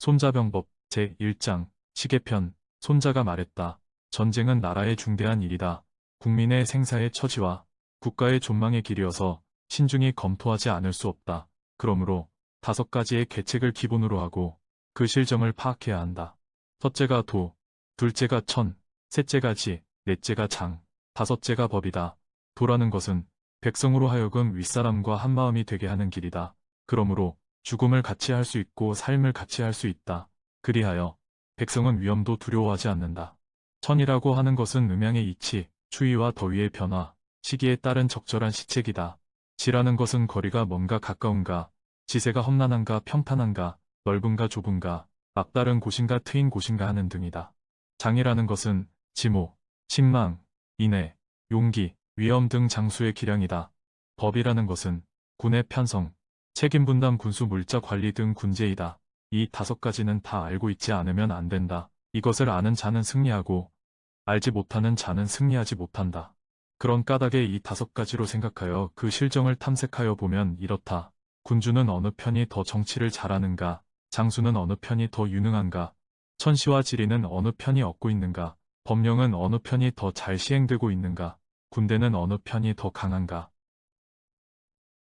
손자병법 제1장 시계편. 손자가 말했다. 전쟁은 나라의 중대한 일이다. 국민의 생사의 처지와 국가의 존망의 길이어서 신중히 검토하지 않을 수 없다. 그러므로 5가지의 계책을 기본으로 하고 그 실정을 파악해야 한다. 첫째가 도, 둘째가 천, 셋째가 지, 넷째가 장, 5째가 법이다. 도라는 것은 백성으로 하여금 윗사람과 한마음이 되게 하는 길이다. 그러므로 죽음을 같이 할 수 있고 삶을 같이 할 수 있다. 그리하여 백성은 위험도 두려워하지 않는다. 천이라고 하는 것은 음양의 이치, 추위와 더위의 변화, 시기에 따른 적절한 시책이다. 지라는 것은 거리가 먼가 가까운가, 지세가 험난한가 평탄한가, 넓은가 좁은가, 막다른 곳인가 트인 곳인가 하는 등이다. 장이라는 것은 지모, 신망, 인애, 용기, 위험 등 장수의 기량이다. 법이라는 것은 군의 편성, 책임분담 군수 물자 관리 등 군제이다. 이 5가지는 다 알고 있지 않으면 안 된다. 이것을 아는 자는 승리하고 알지 못하는 자는 승리하지 못한다. 그런 까닭에 이 5가지로 생각하여 그 실정을 탐색하여 보면 이렇다. 군주는 어느 편이 더 정치를 잘하는가, 장수는 어느 편이 더 유능한가, 천시와 지리는 어느 편이 얻고 있는가, 법령은 어느 편이 더 잘 시행되고 있는가, 군대는 어느 편이 더 강한가,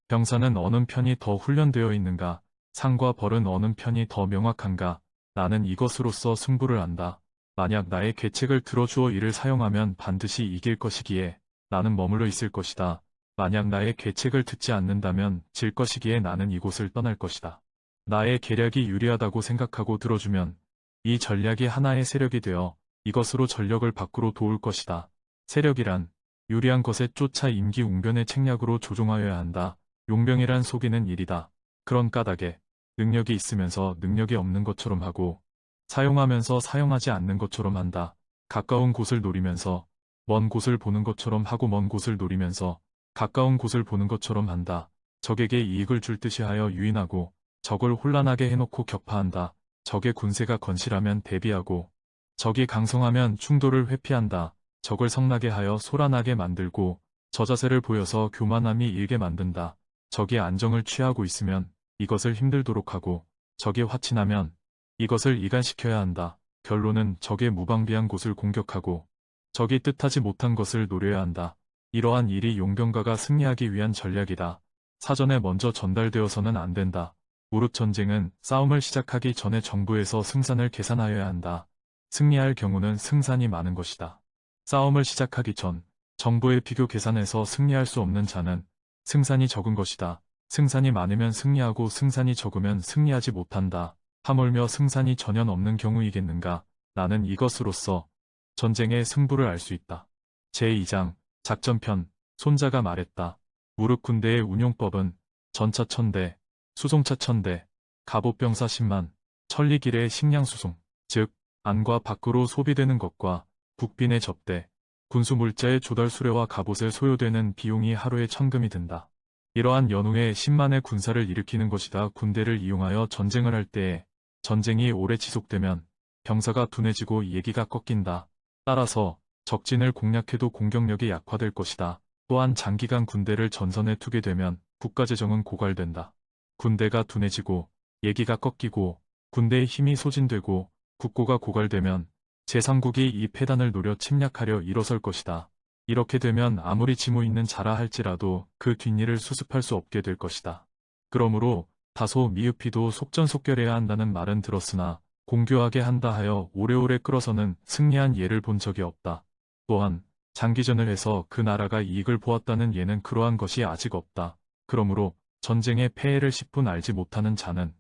병사는 어느 편이 더 훈련되어 있는가, 상과 벌은 어느 편이 더 명확한가. 나는 이것으로써 승부를 안다. 만약 나의 계책을 들어주어 이를 사용하면 반드시 이길 것이기에 나는 머물러 있을 것이다. 만약 나의 계책을 듣지 않는다면 질 것이기에 나는 이곳을 떠날 것이다. 나의 계략이 유리하다고 생각하고 들어주면 이 전략이 하나의 세력이 되어 이것으로 전력을 밖으로 도울 것이다. 세력이란 유리한 것에 쫓아 임기응변의 책략으로 조종하여야 한다. 용병이란 속이는 일이다. 그런 까닭에 능력이 있으면서 능력이 없는 것처럼 하고 사용하면서 사용하지 않는 것처럼 한다. 가까운 곳을 노리면서 먼 곳을 보는 것처럼 하고 먼 곳을 노리면서 가까운 곳을 보는 것처럼 한다. 적에게 이익을 줄 듯이 하여 유인하고 적을 혼란하게 해놓고 격파한다. 적의 군세가 건실하면 대비하고 적이 강성하면 충돌을 회피한다. 적을 성나게 하여 소란하게 만들고 저자세를 보여서 교만함이 일게 만든다. 적이 안정을 취하고 있으면 이것을 힘들도록 하고 적이 화친하면 이것을 이간시켜야 한다. 결론은 적의 무방비한 곳을 공격하고 적이 뜻하지 못한 것을 노려야 한다. 이러한 일이 용병가가 승리하기 위한 전략이다. 사전에 먼저 전달되어서는 안 된다. 무릇 전쟁은 싸움을 시작하기 전에 정부에서 승산을 계산하여야 한다. 승리할 경우는 승산이 많은 것이다. 싸움을 시작하기 전 정부의 비교 계산에서 승리할 수 없는 자는 승산이 적은 것이다. 승산이 많으면 승리하고 승산이 적으면 승리하지 못한다. 하물며 승산이 전혀 없는 경우이겠는가. 나는 이것으로써 전쟁의 승부를 알 수 있다. 제2장 작전편. 손자가 말했다. 무릇 군대의 운용법은 전차 1000대, 수송차 1000대, 갑옷병사 10만, 천리길의 식량수송, 즉 안과 밖으로 소비되는 것과 국빈의 접대, 군수물자의 조달 수레와 갑옷에 소요되는 비용이 하루에 1000금이 든다. 이러한 연후에 10만의 군사를 일으키는 것이다. 군대를 이용하여 전쟁을 할 때에 전쟁이 오래 지속되면 병사가 둔해지고 예기가 꺾인다. 따라서 적진을 공략해도 공격력이 약화될 것이다. 또한 장기간 군대를 전선에 두게 되면 국가재정은 고갈된다. 군대가 둔해지고 예기가 꺾이고 군대의 힘이 소진되고 국고가 고갈되면 제3국이 이 패단을 노려 침략하려 일어설 것이다. 이렇게 되면 아무리 지모 있는 자라 할지라도 그 뒷일을 수습할 수 없게 될 것이다. 그러므로 다소 미흡히도 속전속결해야 한다는 말은 들었으나 공교하게 한다 하여 오래오래 끌어서는 승리한 예를 본 적이 없다. 또한 장기전을 해서 그 나라가 이익을 보았다는 예는 그러한 것이 아직 없다. 그러므로 전쟁의 폐해를 10분 알지 못하는 자는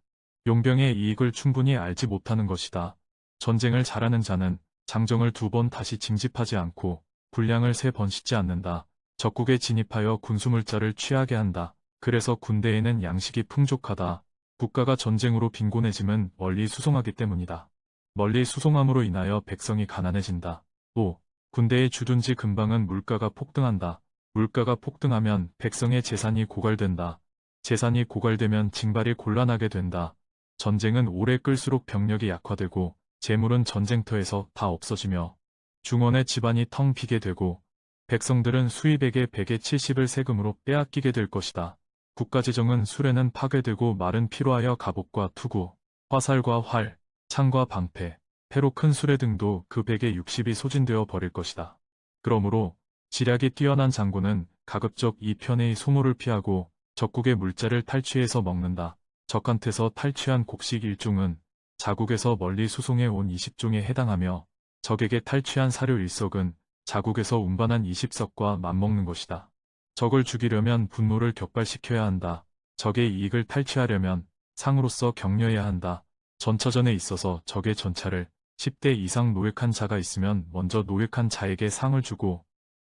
용병의 이익을 충분히 알지 못하는 것이다. 전쟁을 잘하는 자는 장정을 2번 다시 징집하지 않고 군량을 3번 싣지 않는다. 적국에 진입하여 군수물자를 취하게 한다. 그래서 군대에는 양식이 풍족하다. 국가가 전쟁으로 빈곤해짐은 멀리 수송하기 때문이다. 멀리 수송함으로 인하여 백성이 가난해진다. 또 군대의 주둔지 근방은 물가가 폭등한다. 물가가 폭등하면 백성의 재산이 고갈된다. 재산이 고갈되면 징발이 곤란하게 된다. 전쟁은 오래 끌수록 병력이 약화되고 재물은 전쟁터에서 다 없어지며 중원의 집안이 텅 비게 되고 백성들은 수입액의 100의 70을 세금으로 빼앗기게 될 것이다. 국가재정은 수레는 파괴되고 말은 피로하여 갑옷과 투구, 화살과 활, 창과 방패, 패로 큰 수레 등도 그 100의 60이 소진되어 버릴 것이다. 그러므로 지략이 뛰어난 장군은 가급적 이 편의 소모를 피하고 적국의 물자를 탈취해서 먹는다. 적한테서 탈취한 곡식 1종은 자국에서 멀리 수송해 온 20종에 해당하며 적에게 탈취한 사료 1석은 자국에서 운반한 20석과 맞먹는 것이다. 적을 죽이려면 분노를 격발시켜야 한다. 적의 이익을 탈취하려면 상으로서 격려해야 한다. 전차전에 있어서 적의 전차를 10대 이상 노획한 자가 있으면 먼저 노획한 자에게 상을 주고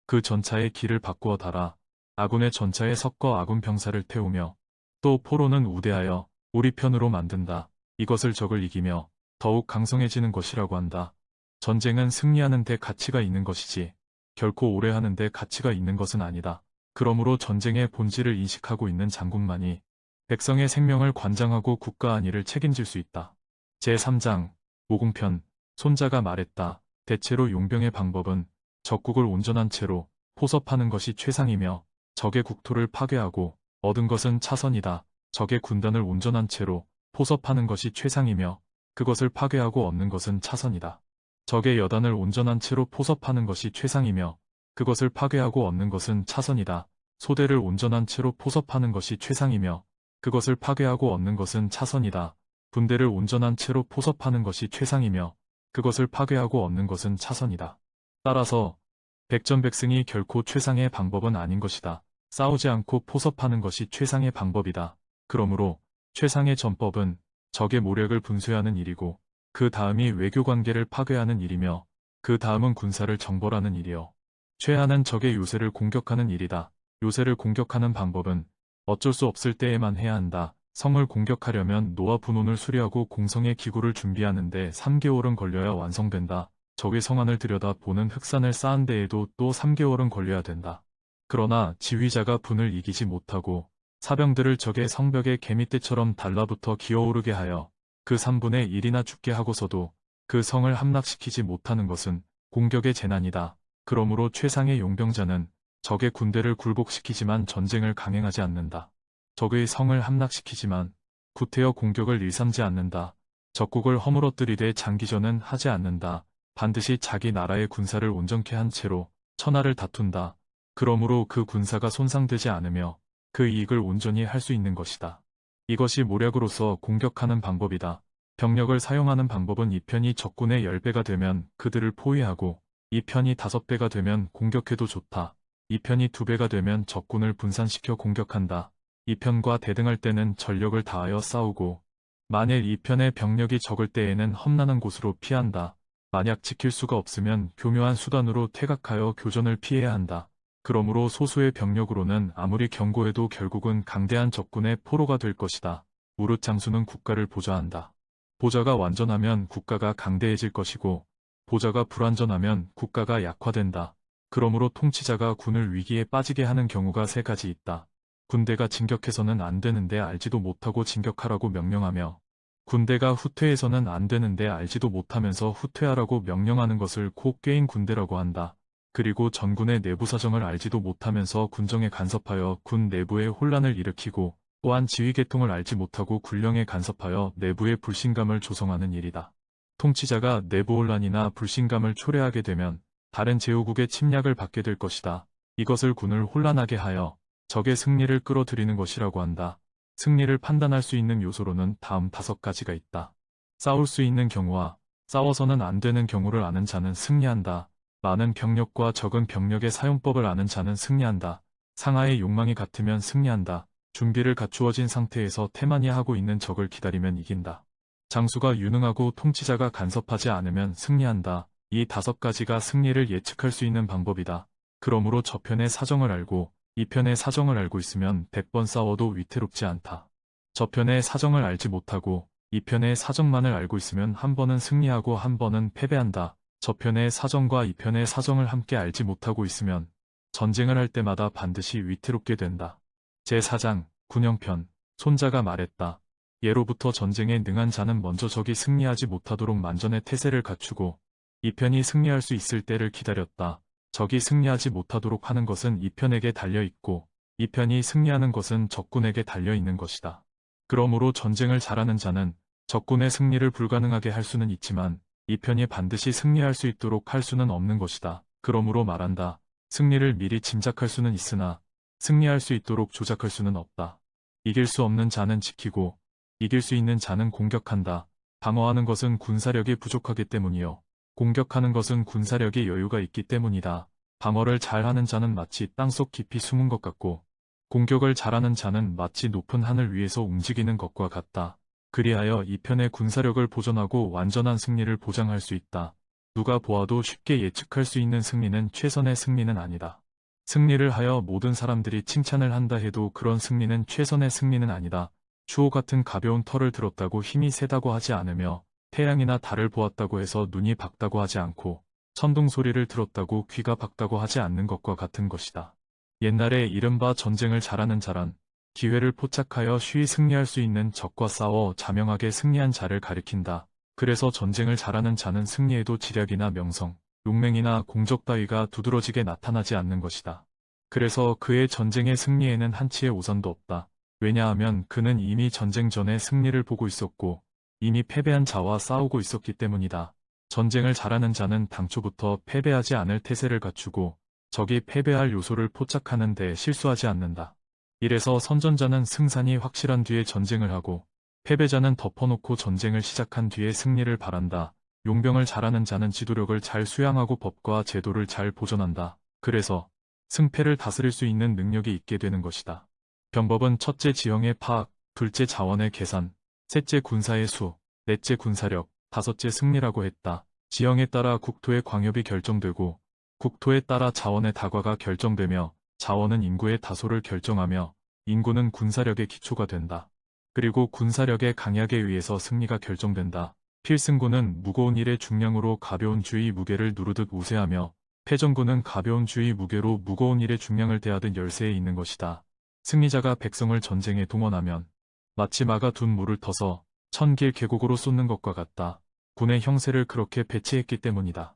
그 전차의 길을 바꾸어 달아 아군의 전차에 섞어 아군 병사를 태우며 또 포로는 우대하여 우리 편으로 만든다. 이것을 적을 이기며 더욱 강성해지는 것이라고 한다. 전쟁은 승리하는 데 가치가 있는 것이지 결코 오래 하는 데 가치가 있는 것은 아니다. 그러므로 전쟁의 본질을 인식하고 있는 장군만이 백성의 생명을 관장하고 국가 안위를 책임질 수 있다. 제3장 오궁편 손자가 말했다. 대체로 용병의 방법은 적국을 온전한 채로 포섭하는 것이 최상이며 적의 국토를 파괴하고 얻은 것은 차선이다. 적의 군단을 온전한 채로 포섭하는 것이 최상이며 그것을 파괴하고 얻는 것은 차선이다. 적의 여단을 온전한 채로 포섭하는 것이 최상이며 그것을 파괴하고 얻는 것은 차선이다. 소대를 온전한 채로 포섭하는 것이 최상이며 그것을 파괴하고 얻는 것은 차선이다. 군대를 온전한 채로 포섭하는 것이 최상이며 그것을 파괴하고 얻는 것은 차선이다. 따라서 백전백승이 결코 최상의 방법은 아닌 것이다. 싸우지 않고 포섭하는 것이 최상의 방법이다. 그러므로 최상의 전법은 적의 모략을 분쇄하는 일이고 그 다음이 외교관계를 파괴하는 일이며 그 다음은 군사를 정벌하는 일이요. 최하는 적의 요새를 공격하는 일이다. 요새를 공격하는 방법은 어쩔 수 없을 때에만 해야 한다. 성을 공격하려면 노와 분원을 수리하고 공성의 기구를 준비하는데 3개월은 걸려야 완성된다. 적의 성안을 들여다보는 흑산을 쌓은 데에도 또 3개월은 걸려야 된다. 그러나 지휘자가 분을 이기지 못하고 사병들을 적의 성벽에 개미떼처럼 달라붙어 기어오르게 하여 그 3분의 1이나 죽게 하고서도 그 성을 함락시키지 못하는 것은 공격의 재난이다. 그러므로 최상의 용병자는 적의 군대를 굴복시키지만 전쟁을 강행하지 않는다. 적의 성을 함락시키지만 구태여 공격을 일삼지 않는다. 적국을 허물어뜨리되 장기전은 하지 않는다. 반드시 자기 나라의 군사를 온전케 한 채로 천하를 다툰다. 그러므로 그 군사가 손상되지 않으며 그 이익을 온전히 할 수 있는 것이다. 이것이 모략으로서 공격하는 방법이다. 병력을 사용하는 방법은 이 편이 적군의 10배가 되면 그들을 포위하고 이 편이 5배가 되면 공격해도 좋다. 이 편이 2배가 되면 적군을 분산시켜 공격한다. 이 편과 대등할 때는 전력을 다하여 싸우고 만일 이 편의 병력이 적을 때에는 험난한 곳으로 피한다. 만약 지킬 수가 없으면 교묘한 수단으로 퇴각하여 교전을 피해야 한다. 그러므로 소수의 병력으로는 아무리 견고해도 결국은 강대한 적군의 포로가 될 것이다. 무릇 장수는 국가를 보좌한다. 보좌가 완전하면 국가가 강대해질 것이고 보좌가 불완전하면 국가가 약화된다. 그러므로 통치자가 군을 위기에 빠지게 하는 경우가 3가지 있다. 군대가 진격해서는 안 되는데 알지도 못하고 진격하라고 명령하며 군대가 후퇴해서는 안 되는데 알지도 못하면서 후퇴하라고 명령하는 것을 코 꿰인 군대라고 한다. 그리고 전군의 내부 사정을 알지도 못하면서 군정에 간섭하여 군 내부에 혼란을 일으키고 또한 지휘계통을 알지 못하고 군령에 간섭하여 내부의 불신감을 조성하는 일이다. 통치자가 내부 혼란이나 불신감을 초래하게 되면 다른 제후국의 침략을 받게 될 것이다. 이것을 군을 혼란하게 하여 적의 승리를 끌어들이는 것이라고 한다. 승리를 판단할 수 있는 요소로는 다음 5가지가 있다. 싸울 수 있는 경우와 싸워서는 안 되는 경우를 아는 자는 승리한다. 많은 병력과 적은 병력의 사용법을 아는 자는 승리한다. 상하의 욕망이 같으면 승리한다. 준비를 갖추어진 상태에서 태만히하고 있는 적을 기다리면 이긴다. 장수가 유능하고 통치자가 간섭하지 않으면 승리한다. 이 5가지가 승리를 예측할 수 있는 방법이다. 그러므로 저편의 사정을 알고 이 편의 사정을 알고 있으면 100번 싸워도 위태롭지 않다. 저편의 사정을 알지 못하고 이 편의 사정만을 알고 있으면 한 번은 승리하고 한 번은 패배한다. 저편의 사정과 이 편의 사정을 함께 알지 못하고 있으면 전쟁을 할 때마다 반드시 위태롭게 된다. 제4장 군영편 손자가 말했다. 예로부터 전쟁에 능한 자는 먼저 적이 승리하지 못하도록 만전의 태세를 갖추고 이 편이 승리할 수 있을 때를 기다렸다. 적이 승리하지 못하도록 하는 것은 이 편에게 달려있고 이 편이 승리하는 것은 적군에게 달려있는 것이다. 그러므로 전쟁을 잘하는 자는 적군의 승리를 불가능하게 할 수는 있지만 이 편이 반드시 승리할 수 있도록 할 수는 없는 것이다. 그러므로 말한다. 승리를 미리 짐작할 수는 있으나 승리할 수 있도록 조작할 수는 없다. 이길 수 없는 자는 지키고 이길 수 있는 자는 공격한다. 방어하는 것은 군사력이 부족하기 때문이요. 공격하는 것은 군사력이 여유가 있기 때문이다. 방어를 잘하는 자는 마치 땅속 깊이 숨은 것 같고 공격을 잘하는 자는 마치 높은 하늘 위에서 움직이는 것과 같다. 그리하여 이 편의 군사력을 보존하고 완전한 승리를 보장할 수 있다. 누가 보아도 쉽게 예측할 수 있는 승리는 최선의 승리는 아니다. 승리를 하여 모든 사람들이 칭찬을 한다 해도 그런 승리는 최선의 승리는 아니다. 추호 같은 가벼운 털을 들었다고 힘이 세다고 하지 않으며 태양이나 달을 보았다고 해서 눈이 밝다고 하지 않고 천둥 소리를 들었다고 귀가 밝다고 하지 않는 것과 같은 것이다. 옛날에 이른바 전쟁을 잘하는 자란 기회를 포착하여 쉬이 승리할 수 있는 적과 싸워 자명하게 승리한 자를 가리킨다. 그래서 전쟁을 잘하는 자는 승리에도 지략이나 명성, 용맹이나 공적 따위가 두드러지게 나타나지 않는 것이다. 그래서 그의 전쟁의 승리에는 한치의 오산도 없다. 왜냐하면 그는 이미 전쟁 전에 승리를 보고 있었고 이미 패배한 자와 싸우고 있었기 때문이다. 전쟁을 잘하는 자는 당초부터 패배하지 않을 태세를 갖추고 적이 패배할 요소를 포착하는 데 실수하지 않는다. 이래서 선전자는 승산이 확실한 뒤에 전쟁을 하고 패배자는 덮어놓고 전쟁을 시작한 뒤에 승리를 바란다. 용병을 잘하는 자는 지도력을 잘 수양하고 법과 제도를 잘 보존한다. 그래서 승패를 다스릴 수 있는 능력이 있게 되는 것이다. 병법은 첫째 지형의 파악, 둘째 자원의 계산, 셋째 군사의 수, 넷째 군사력, 다섯째 승리라고 했다. 지형에 따라 국토의 광협이 결정되고 국토에 따라 자원의 다과가 결정되며 자원은 인구의 다소를 결정하며 인구는 군사력의 기초가 된다. 그리고 군사력의 강약에 의해서 승리가 결정된다. 필승군은 무거운 일의 중량으로 가벼운 주의 무게를 누르듯 우세하며 패전군은 가벼운 주의 무게로 무거운 일의 중량을 대하듯 열세에 있는 것이다. 승리자가 백성을 전쟁에 동원하면 마치 마가 둔 물을 터서 천길 계곡으로 쏟는 것과 같다. 군의 형세를 그렇게 배치했기 때문이다.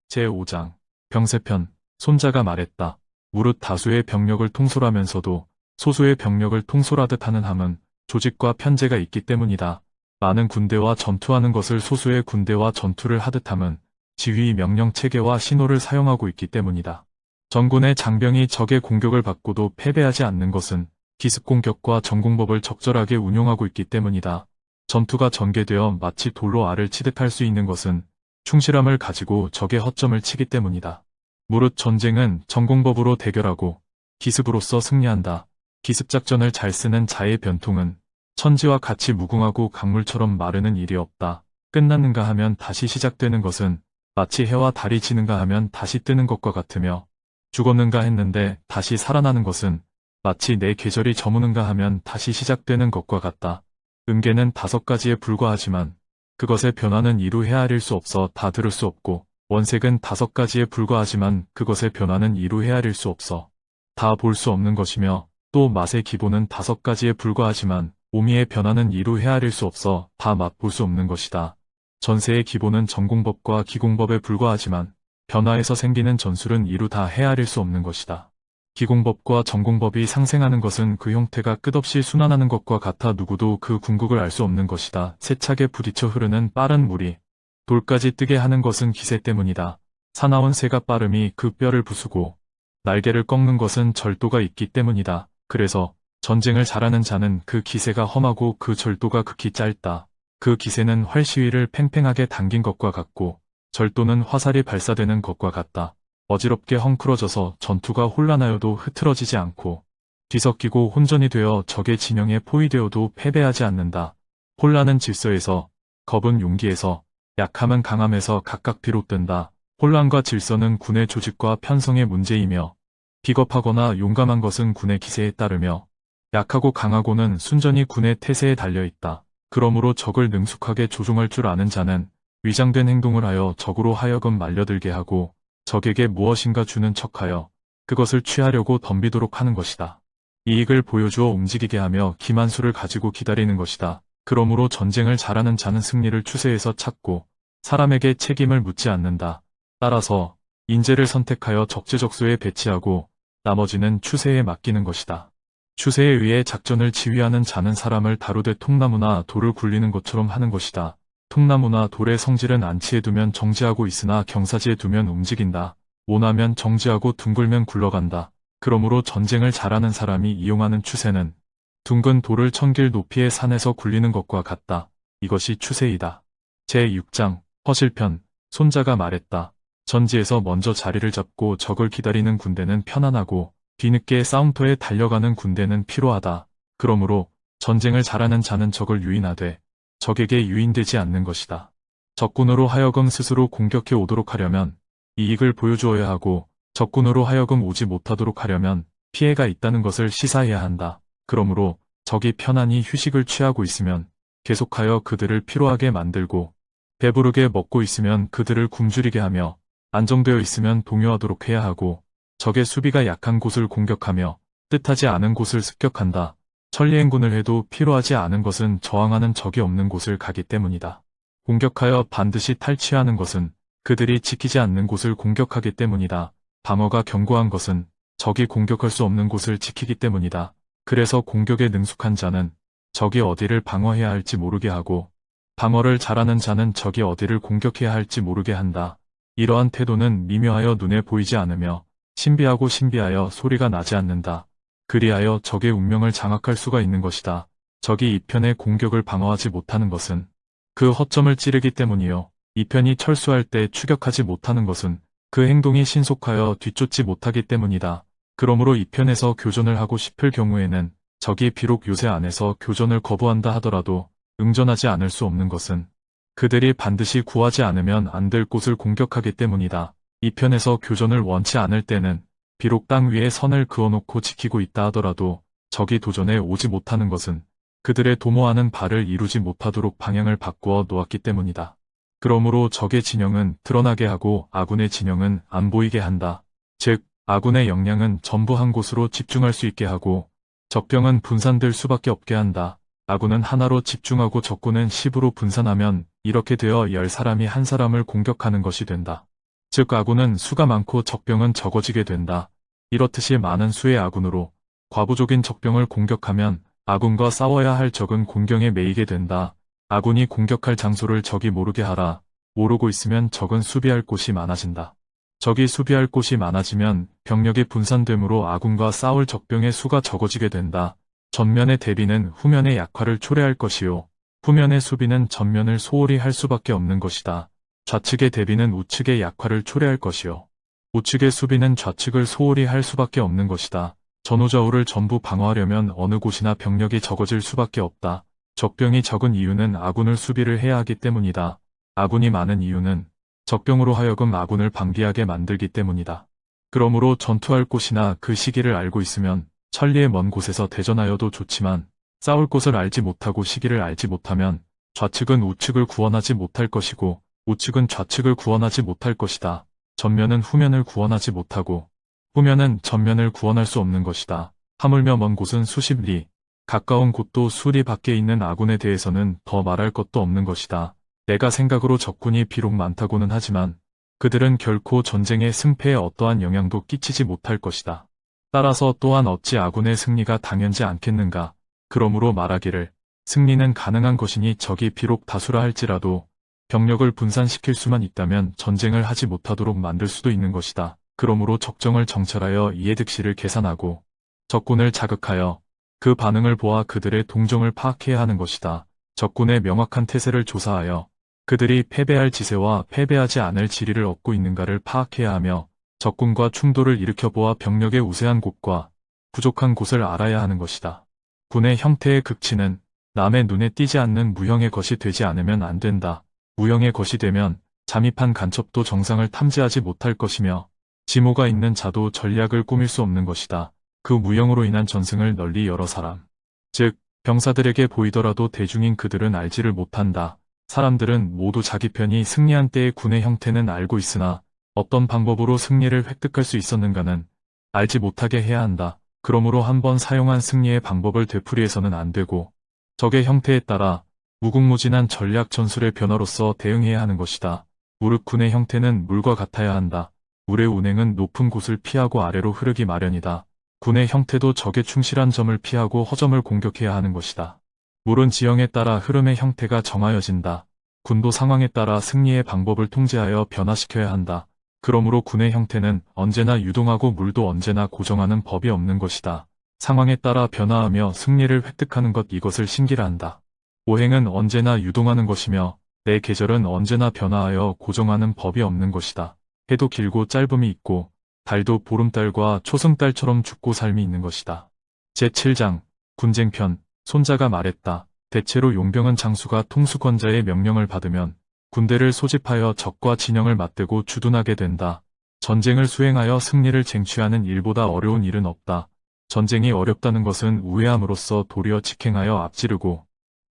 제5장 병세편 손자가 말했다. 무릇 다수의 병력을 통솔하면서도 소수의 병력을 통솔하듯 하는 함은 조직과 편제가 있기 때문이다. 많은 군대와 전투하는 것을 소수의 군대와 전투를 하듯 함은 지휘 명령 체계와 신호를 사용하고 있기 때문이다. 전군의 장병이 적의 공격을 받고도 패배하지 않는 것은 기습공격과 전공법을 적절하게 운용하고 있기 때문이다. 전투가 전개되어 마치 돌로 알을 치듯 할 수 있는 것은 충실함을 가지고 적의 허점을 치기 때문이다. 무릇 전쟁은 전공법으로 대결하고 기습으로써 승리한다. 기습작전을 잘 쓰는 자의 변통은 천지와 같이 무궁하고 강물처럼 마르는 일이 없다. 끝났는가 하면 다시 시작되는 것은 마치 해와 달이 지는가 하면 다시 뜨는 것과 같으며 죽었는가 했는데 다시 살아나는 것은 마치 내 계절이 저무는가 하면 다시 시작되는 것과 같다. 음계는 5가지에 불과하지만 그것의 변화는 이루 헤아릴 수 없어 다 들을 수 없고 원색은 5가지에 불과하지만 그것의 변화는 이루 헤아릴 수 없어 다 볼 수 없는 것이며 또 맛의 기본은 5가지에 불과하지만 오미의 변화는 이루 헤아릴 수 없어 다 맛볼 수 없는 것이다. 전세의 기본은 전공법과 기공법에 불과하지만 변화에서 생기는 전술은 이루 다 헤아릴 수 없는 것이다. 기공법과 전공법이 상생하는 것은 그 형태가 끝없이 순환하는 것과 같아 누구도 그 궁극을 알 수 없는 것이다. 세차게 부딪혀 흐르는 빠른 물이 돌까지 뜨게 하는 것은 기세 때문이다. 사나운 새가 빠름이 그 뼈를 부수고 날개를 꺾는 것은 절도가 있기 때문이다. 그래서 전쟁을 잘하는 자는 그 기세가 험하고 그 절도가 극히 짧다. 그 기세는 활 시위를 팽팽하게 당긴 것과 같고 절도는 화살이 발사되는 것과 같다. 어지럽게 헝클어져서 전투가 혼란하여도 흐트러지지 않고 뒤섞이고 혼전이 되어 적의 진영에 포위되어도 패배하지 않는다. 혼란은 질서에서, 겁은 용기에서, 약함은 강함에서 각각 비롯된다. 혼란과 질서는 군의 조직과 편성의 문제이며 비겁하거나 용감한 것은 군의 기세에 따르며 약하고 강하고는 순전히 군의 태세에 달려있다. 그러므로 적을 능숙하게 조종할 줄 아는 자는 위장된 행동을 하여 적으로 하여금 말려들게 하고 적에게 무엇인가 주는 척하여 그것을 취하려고 덤비도록 하는 것이다. 이익을 보여주어 움직이게 하며 기만수를 가지고 기다리는 것이다. 그러므로 전쟁을 잘하는 자는 승리를 추세에서 찾고 사람에게 책임을 묻지 않는다. 따라서 인재를 선택하여 적재적소에 배치하고 나머지는 추세에 맡기는 것이다. 추세에 의해 작전을 지휘하는 자는 사람을 다루되 통나무나 돌을 굴리는 것처럼 하는 것이다. 통나무나 돌의 성질은 안치에 두면 정지하고 있으나 경사지에 두면 움직인다. 원하면 정지하고 둥글면 굴러간다. 그러므로 전쟁을 잘하는 사람이 이용하는 추세는 둥근 돌을 1000길 높이의 산에서 굴리는 것과 같다. 이것이 추세이다. 제6장 허실편. 손자가 말했다. 전지에서 먼저 자리를 잡고 적을 기다리는 군대는 편안하고 뒤늦게 싸움터에 달려가는 군대는 피로하다. 그러므로 전쟁을 잘하는 자는 적을 유인하되 적에게 유인되지 않는 것이다. 적군으로 하여금 스스로 공격해 오도록 하려면 이익을 보여주어야 하고 적군으로 하여금 오지 못하도록 하려면 피해가 있다는 것을 시사해야 한다. 그러므로 적이 편안히 휴식을 취하고 있으면 계속하여 그들을 피로하게 만들고 배부르게 먹고 있으면 그들을 굶주리게 하며 안정되어 있으면 동요하도록 해야 하고 적의 수비가 약한 곳을 공격하며 뜻하지 않은 곳을 습격한다. 천리행군을 해도 필요하지 않은 것은 저항하는 적이 없는 곳을 가기 때문이다. 공격하여 반드시 탈취하는 것은 그들이 지키지 않는 곳을 공격하기 때문이다. 방어가 견고한 것은 적이 공격할 수 없는 곳을 지키기 때문이다. 그래서 공격에 능숙한 자는 적이 어디를 방어해야 할지 모르게 하고 방어를 잘하는 자는 적이 어디를 공격해야 할지 모르게 한다. 이러한 태도는 미묘하여 눈에 보이지 않으며 신비하여 소리가 나지 않는다. 그리하여 적의 운명을 장악할 수가 있는 것이다. 적이 이 편의 공격을 방어하지 못하는 것은 그 허점을 찌르기 때문이요. 이 편이 철수할 때 추격하지 못하는 것은 그 행동이 신속하여 뒤쫓지 못하기 때문이다. 그러므로 이 편에서 교전을 하고 싶을 경우에는 적이 비록 요새 안에서 교전을 거부한다 하더라도 응전하지 않을 수 없는 것은 그들이 반드시 구하지 않으면 안 될 곳을 공격하기 때문이다. 이 편에서 교전을 원치 않을 때는 비록 땅 위에 선을 그어놓고 지키고 있다 하더라도 적이 도전에 오지 못하는 것은 그들의 도모하는 바를 이루지 못하도록 방향을 바꾸어 놓았기 때문이다. 그러므로 적의 진영은 드러나게 하고 아군의 진영은 안 보이게 한다. 즉, 아군의 역량은 전부 한 곳으로 집중할 수 있게 하고 적병은 분산될 수밖에 없게 한다. 아군은 하나로 집중하고 적군은 10으로 분산하면 이렇게 되어 10사람이 한 사람을 공격하는 것이 된다. 즉 아군은 수가 많고 적병은 적어지게 된다. 이렇듯이 많은 수의 아군으로 과부족인 적병을 공격하면 아군과 싸워야 할 적은 공경에 매이게 된다. 아군이 공격할 장소를 적이 모르게 하라. 모르고 있으면 적은 수비할 곳이 많아진다. 적이 수비할 곳이 많아지면 병력이 분산되므로 아군과 싸울 적병의 수가 적어지게 된다. 전면의 대비는 후면의 약화를 초래할 것이요. 후면의 수비는 전면을 소홀히 할 수밖에 없는 것이다. 좌측의 대비는 우측의 약화를 초래할 것이요. 우측의 수비는 좌측을 소홀히 할 수밖에 없는 것이다. 전후좌우를 전부 방어하려면 어느 곳이나 병력이 적어질 수밖에 없다. 적병이 적은 이유는 아군을 수비를 해야 하기 때문이다. 아군이 많은 이유는 적병으로 하여금 아군을 방비하게 만들기 때문이다. 그러므로 전투할 곳이나 그 시기를 알고 있으면 천리의 먼 곳에서 대전하여도 좋지만 싸울 곳을 알지 못하고 시기를 알지 못하면 좌측은 우측을 구원하지 못할 것이고 우측은 좌측을 구원하지 못할 것이다. 전면은 후면을 구원하지 못하고 후면은 전면을 구원할 수 없는 것이다. 하물며 먼 곳은 수십 리, 가까운 곳도 수리 밖에 있는 아군에 대해서는 더 말할 것도 없는 것이다. 내가 생각으로 적군이 비록 많다고는 하지만 그들은 결코 전쟁의 승패에 어떠한 영향도 끼치지 못할 것이다. 따라서 또한 어찌 아군의 승리가 당연지 않겠는가. 그러므로 말하기를 승리는 가능한 것이니 적이 비록 다수라 할지라도 병력을 분산시킬 수만 있다면 전쟁을 하지 못하도록 만들 수도 있는 것이다. 그러므로 적정을 정찰하여 이의 득실을 계산하고 적군을 자극하여 그 반응을 보아 그들의 동정을 파악해야 하는 것이다. 적군의 명확한 태세를 조사하여 그들이 패배할 지세와 패배하지 않을 지리를 얻고 있는가를 파악해야 하며 적군과 충돌을 일으켜보아 병력의 우세한 곳과 부족한 곳을 알아야 하는 것이다. 군의 형태의 극치는 남의 눈에 띄지 않는 무형의 것이 되지 않으면 안 된다. 무형의 것이 되면 잠입한 간첩도 정상을 탐지하지 못할 것이며 지모가 있는 자도 전략을 꾸밀 수 없는 것이다. 그 무형으로 인한 전승을 널리 여러 사람, 즉 병사들에게 보이더라도 대중인 그들은 알지를 못한다. 사람들은 모두 자기 편이 승리한 때의 군의 형태는 알고 있으나 어떤 방법으로 승리를 획득할 수 있었는가는 알지 못하게 해야 한다. 그러므로 한번 사용한 승리의 방법을 되풀이해서는 안 되고 적의 형태에 따라 무궁무진한 전략 전술의 변화로서 대응해야 하는 것이다. 무릇 군의 형태는 물과 같아야 한다. 물의 운행은 높은 곳을 피하고 아래로 흐르기 마련이다. 군의 형태도 적의 충실한 점을 피하고 허점을 공격해야 하는 것이다. 물은 지형에 따라 흐름의 형태가 정하여진다. 군도 상황에 따라 승리의 방법을 통제하여 변화시켜야 한다. 그러므로 군의 형태는 언제나 유동하고 물도 언제나 고정하는 법이 없는 것이다. 상황에 따라 변화하며 승리를 획득하는 것, 이것을 신기라 한다. 오행은 언제나 유동하는 것이며 내 계절은 언제나 변화하여 고정하는 법이 없는 것이다. 해도 길고 짧음이 있고 달도 보름달과 초승달처럼 죽고 삶이 있는 것이다. 제7장 군쟁편. 손자가 말했다. 대체로 용병은 장수가 통수권자의 명령을 받으면 군대를 소집하여 적과 진영을 맞대고 주둔하게 된다. 전쟁을 수행하여 승리를 쟁취하는 일보다 어려운 일은 없다. 전쟁이 어렵다는 것은 우회함으로써 도리어 직행하여 앞지르고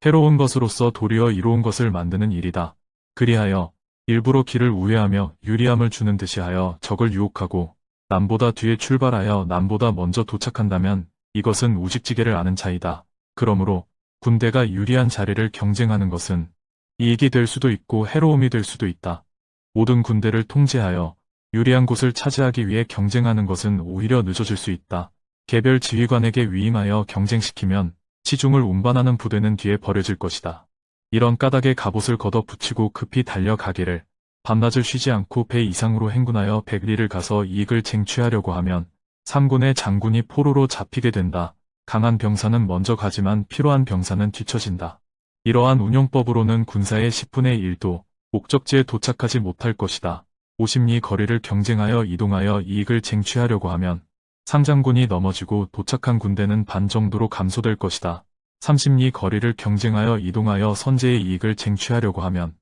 해로운 것으로서 도리어 이로운 것을 만드는 일이다. 그리하여 일부러 길을 우회하며 유리함을 주는 듯이 하여 적을 유혹하고 남보다 뒤에 출발하여 남보다 먼저 도착한다면 이것은 우직지개를 아는 차이다. 그러므로 군대가 유리한 자리를 경쟁하는 것은 이익이 될 수도 있고 해로움이 될 수도 있다. 모든 군대를 통제하여 유리한 곳을 차지하기 위해 경쟁하는 것은 오히려 늦어질 수 있다. 개별 지휘관에게 위임하여 경쟁시키면 치중을 운반하는 부대는 뒤에 버려질 것이다. 이런 까닭에 갑옷을 걷어 붙이고 급히 달려가기를 밤낮을 쉬지 않고 배 이상으로 행군하여 백리를 가서 이익을 쟁취하려고 하면 삼군의 장군이 포로로 잡히게 된다. 강한 병사는 먼저 가지만 피로한 병사는 뒤처진다. 이러한 운용법으로는 군사의 10분의 1도 목적지에 도착하지 못할 것이다. 50리 거리를 경쟁하여 이동하여 이익을 쟁취하려고 하면 상장군이 넘어지고 도착한 군대는 반 정도로 감소될 것이다. 30리 거리를 경쟁하여 이동하여 선제의 이익을 쟁취하려고 하면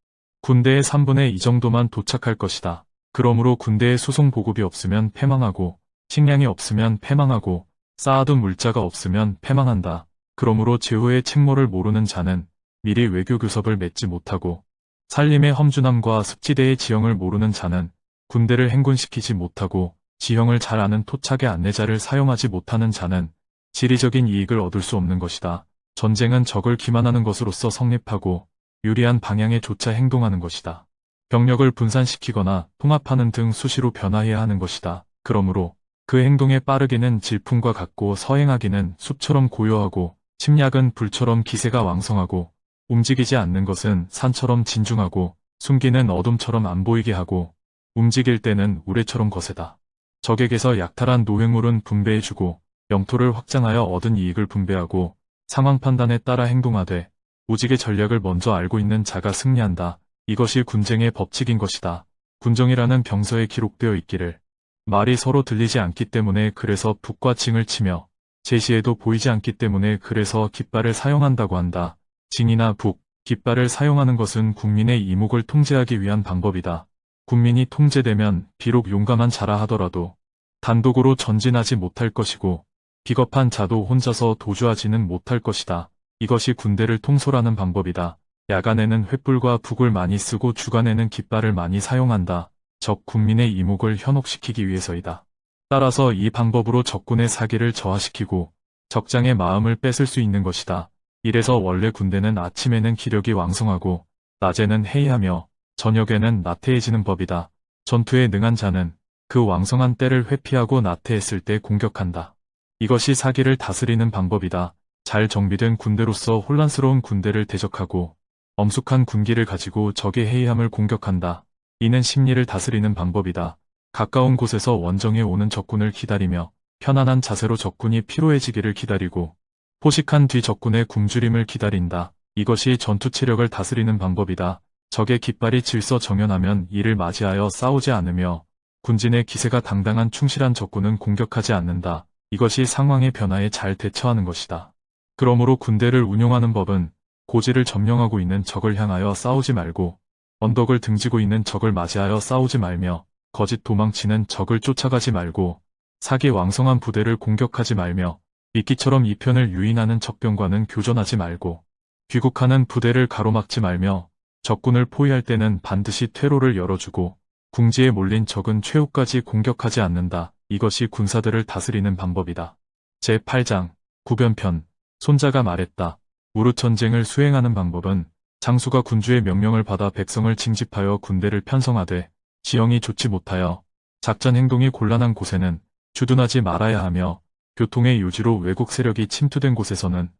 군대의 3분의 2 정도만 도착할 것이다. 그러므로 군대에 수송 보급이 없으면 패망하고 식량이 없으면 패망하고 쌓아둔 물자가 없으면 패망한다. 그러므로 제후의 책모를 모르는 자는 미리 외교 교섭을 맺지 못하고 산림의 험준함과 습지대의 지형을 모르는 자는 군대를 행군시키지 못하고 지형을 잘 아는 토착의 안내자를 사용하지 못하는 자는 지리적인 이익을 얻을 수 없는 것이다. 전쟁은 적을 기만하는 것으로서 성립하고 유리한 방향에 조차 행동하는 것이다. 병력을 분산시키거나 통합하는 등 수시로 변화해야 하는 것이다. 그러므로 그 행동에 빠르기는 질풍과 같고 서행하기는 숲처럼 고요하고 침략은 불처럼 기세가 왕성하고 움직이지 않는 것은 산처럼 진중하고 숨기는 어둠처럼 안 보이게 하고 움직일 때는 우레처럼 거세다. 적에게서 약탈한 노획물은 분배해주고 영토를 확장하여 얻은 이익을 분배하고 상황 판단에 따라 행동하되 오직의 전략을 먼저 알고 있는 자가 승리한다. 이것이 군쟁의 법칙인 것이다. 군정이라는 병서에 기록되어 있기를 말이 서로 들리지 않기 때문에 그래서 북과 징을 치며 제시에도 보이지 않기 때문에 그래서 깃발을 사용한다고 한다. 징이나 북, 깃발을 사용하는 것은 국민의 이목을 통제하기 위한 방법이다. 국민이 통제되면 비록 용감한 자라 하더라도 단독으로 전진하지 못할 것이고 비겁한 자도 혼자서 도주하지는 못할 것이다. 이것이 군대를 통솔하는 방법이다. 야간에는 횃불과 북을 많이 쓰고 주간에는 깃발을 많이 사용한다. 적 국민의 이목을 현혹시키기 위해서이다. 따라서 이 방법으로 적군의 사기를 저하시키고 적장의 마음을 뺏을 수 있는 것이다. 이래서 원래 군대는 아침에는 기력이 왕성하고 낮에는 해이하며 저녁에는 나태해지는 법이다. 전투에 능한 자는 그 왕성한 때를 회피하고 나태했을 때 공격한다. 이것이 사기를 다스리는 방법이다. 잘 정비된 군대로서 혼란스러운 군대를 대적하고 엄숙한 군기를 가지고 적의 해이함을 공격한다. 이는 심리를 다스리는 방법이다. 가까운 곳에서 원정에 오는 적군을 기다리며 편안한 자세로 적군이 피로해지기를 기다리고 포식한 뒤 적군의 굶주림을 기다린다. 이것이 전투 체력을 다스리는 방법이다. 적의 깃발이 질서정연하면 이를 맞이하여 싸우지 않으며 군진의 기세가 당당한 충실한 적군은 공격하지 않는다. 이것이 상황의 변화에 잘 대처하는 것이다. 그러므로 군대를 운용하는 법은 고지를 점령하고 있는 적을 향하여 싸우지 말고 언덕을 등지고 있는 적을 맞이하여 싸우지 말며 거짓 도망치는 적을 쫓아가지 말고 사기 왕성한 부대를 공격하지 말며 미끼처럼 이편을 유인하는 적병과는 교전하지 말고 귀국하는 부대를 가로막지 말며 적군을 포위할 때는 반드시 퇴로를 열어주고 궁지에 몰린 적은 최후까지 공격하지 않는다. 이것이 군사들을 다스리는 방법이다. 제8장 구변편. 손자가 말했다. 우루전쟁을 수행하는 방법은 장수가 군주의 명령을 받아 백성을 징집하여 군대를 편성하되 지형이 좋지 못하여 작전 행동이 곤란한 곳에는 주둔하지 말아야 하며 교통의 요지로 외국 세력이 침투된 곳에서는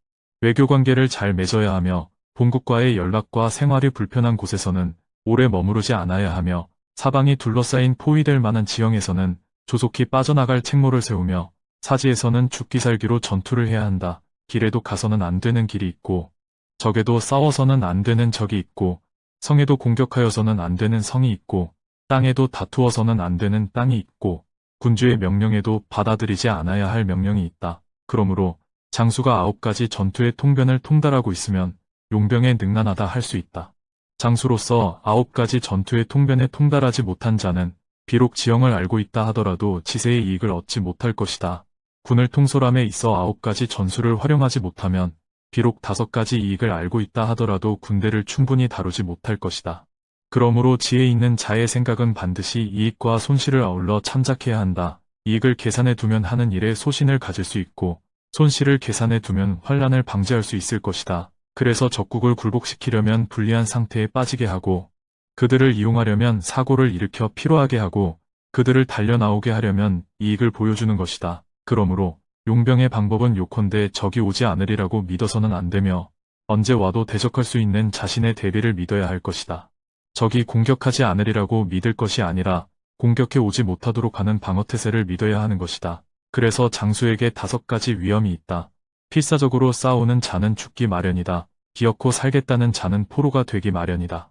외교 관계를 잘 맺어야 하며 본국과의 연락과 생활이 불편한 곳에서는 오래 머무르지 않아야 하며 사방이 둘러싸인 포위될 만한 지형에서는 조속히 빠져나갈 책무를 세우며 사지에서는 죽기 살기로 전투를 해야 한다. 길에도 가서는 안 되는 길이 있고 적에도 싸워서는 안 되는 적이 있고 성에도 공격하여서는 안 되는 성이 있고 땅에도 다투어서는 안 되는 땅이 있고 군주의 명령에도 받아들이지 않아야 할 명령이 있다. 그러므로 장수가 9가지 전투의 통변을 통달하고 있으면 용병에 능란하다 할 수 있다. 장수로서 9가지 전투의 통변에 통달하지 못한 자는 비록 지형을 알고 있다 하더라도 지세의 이익을 얻지 못할 것이다. 군을 통솔함에 있어 9가지 전술을 활용하지 못하면 비록 5가지 이익을 알고 있다 하더라도 군대를 충분히 다루지 못할 것이다. 그러므로 지혜 있는 자의 생각은 반드시 이익과 손실을 아울러 참작해야 한다. 이익을 계산해 두면 하는 일에 소신을 가질 수 있고 손실을 계산해 두면 환란을 방지할 수 있을 것이다. 그래서 적국을 굴복시키려면 불리한 상태에 빠지게 하고 그들을 이용하려면 사고를 일으켜 피로하게 하고 그들을 달려나오게 하려면 이익을 보여주는 것이다. 그러므로 용병의 방법은 요컨대 적이 오지 않으리라고 믿어서는 안 되며 언제 와도 대적할 수 있는 자신의 대비를 믿어야 할 것이다. 적이 공격하지 않으리라고 믿을 것이 아니라 공격해 오지 못하도록 하는 방어태세를 믿어야 하는 것이다. 그래서 장수에게 5가지 위험이 있다. 필사적으로 싸우는 자는 죽기 마련이다. 기어코 살겠다는 자는 포로가 되기 마련이다.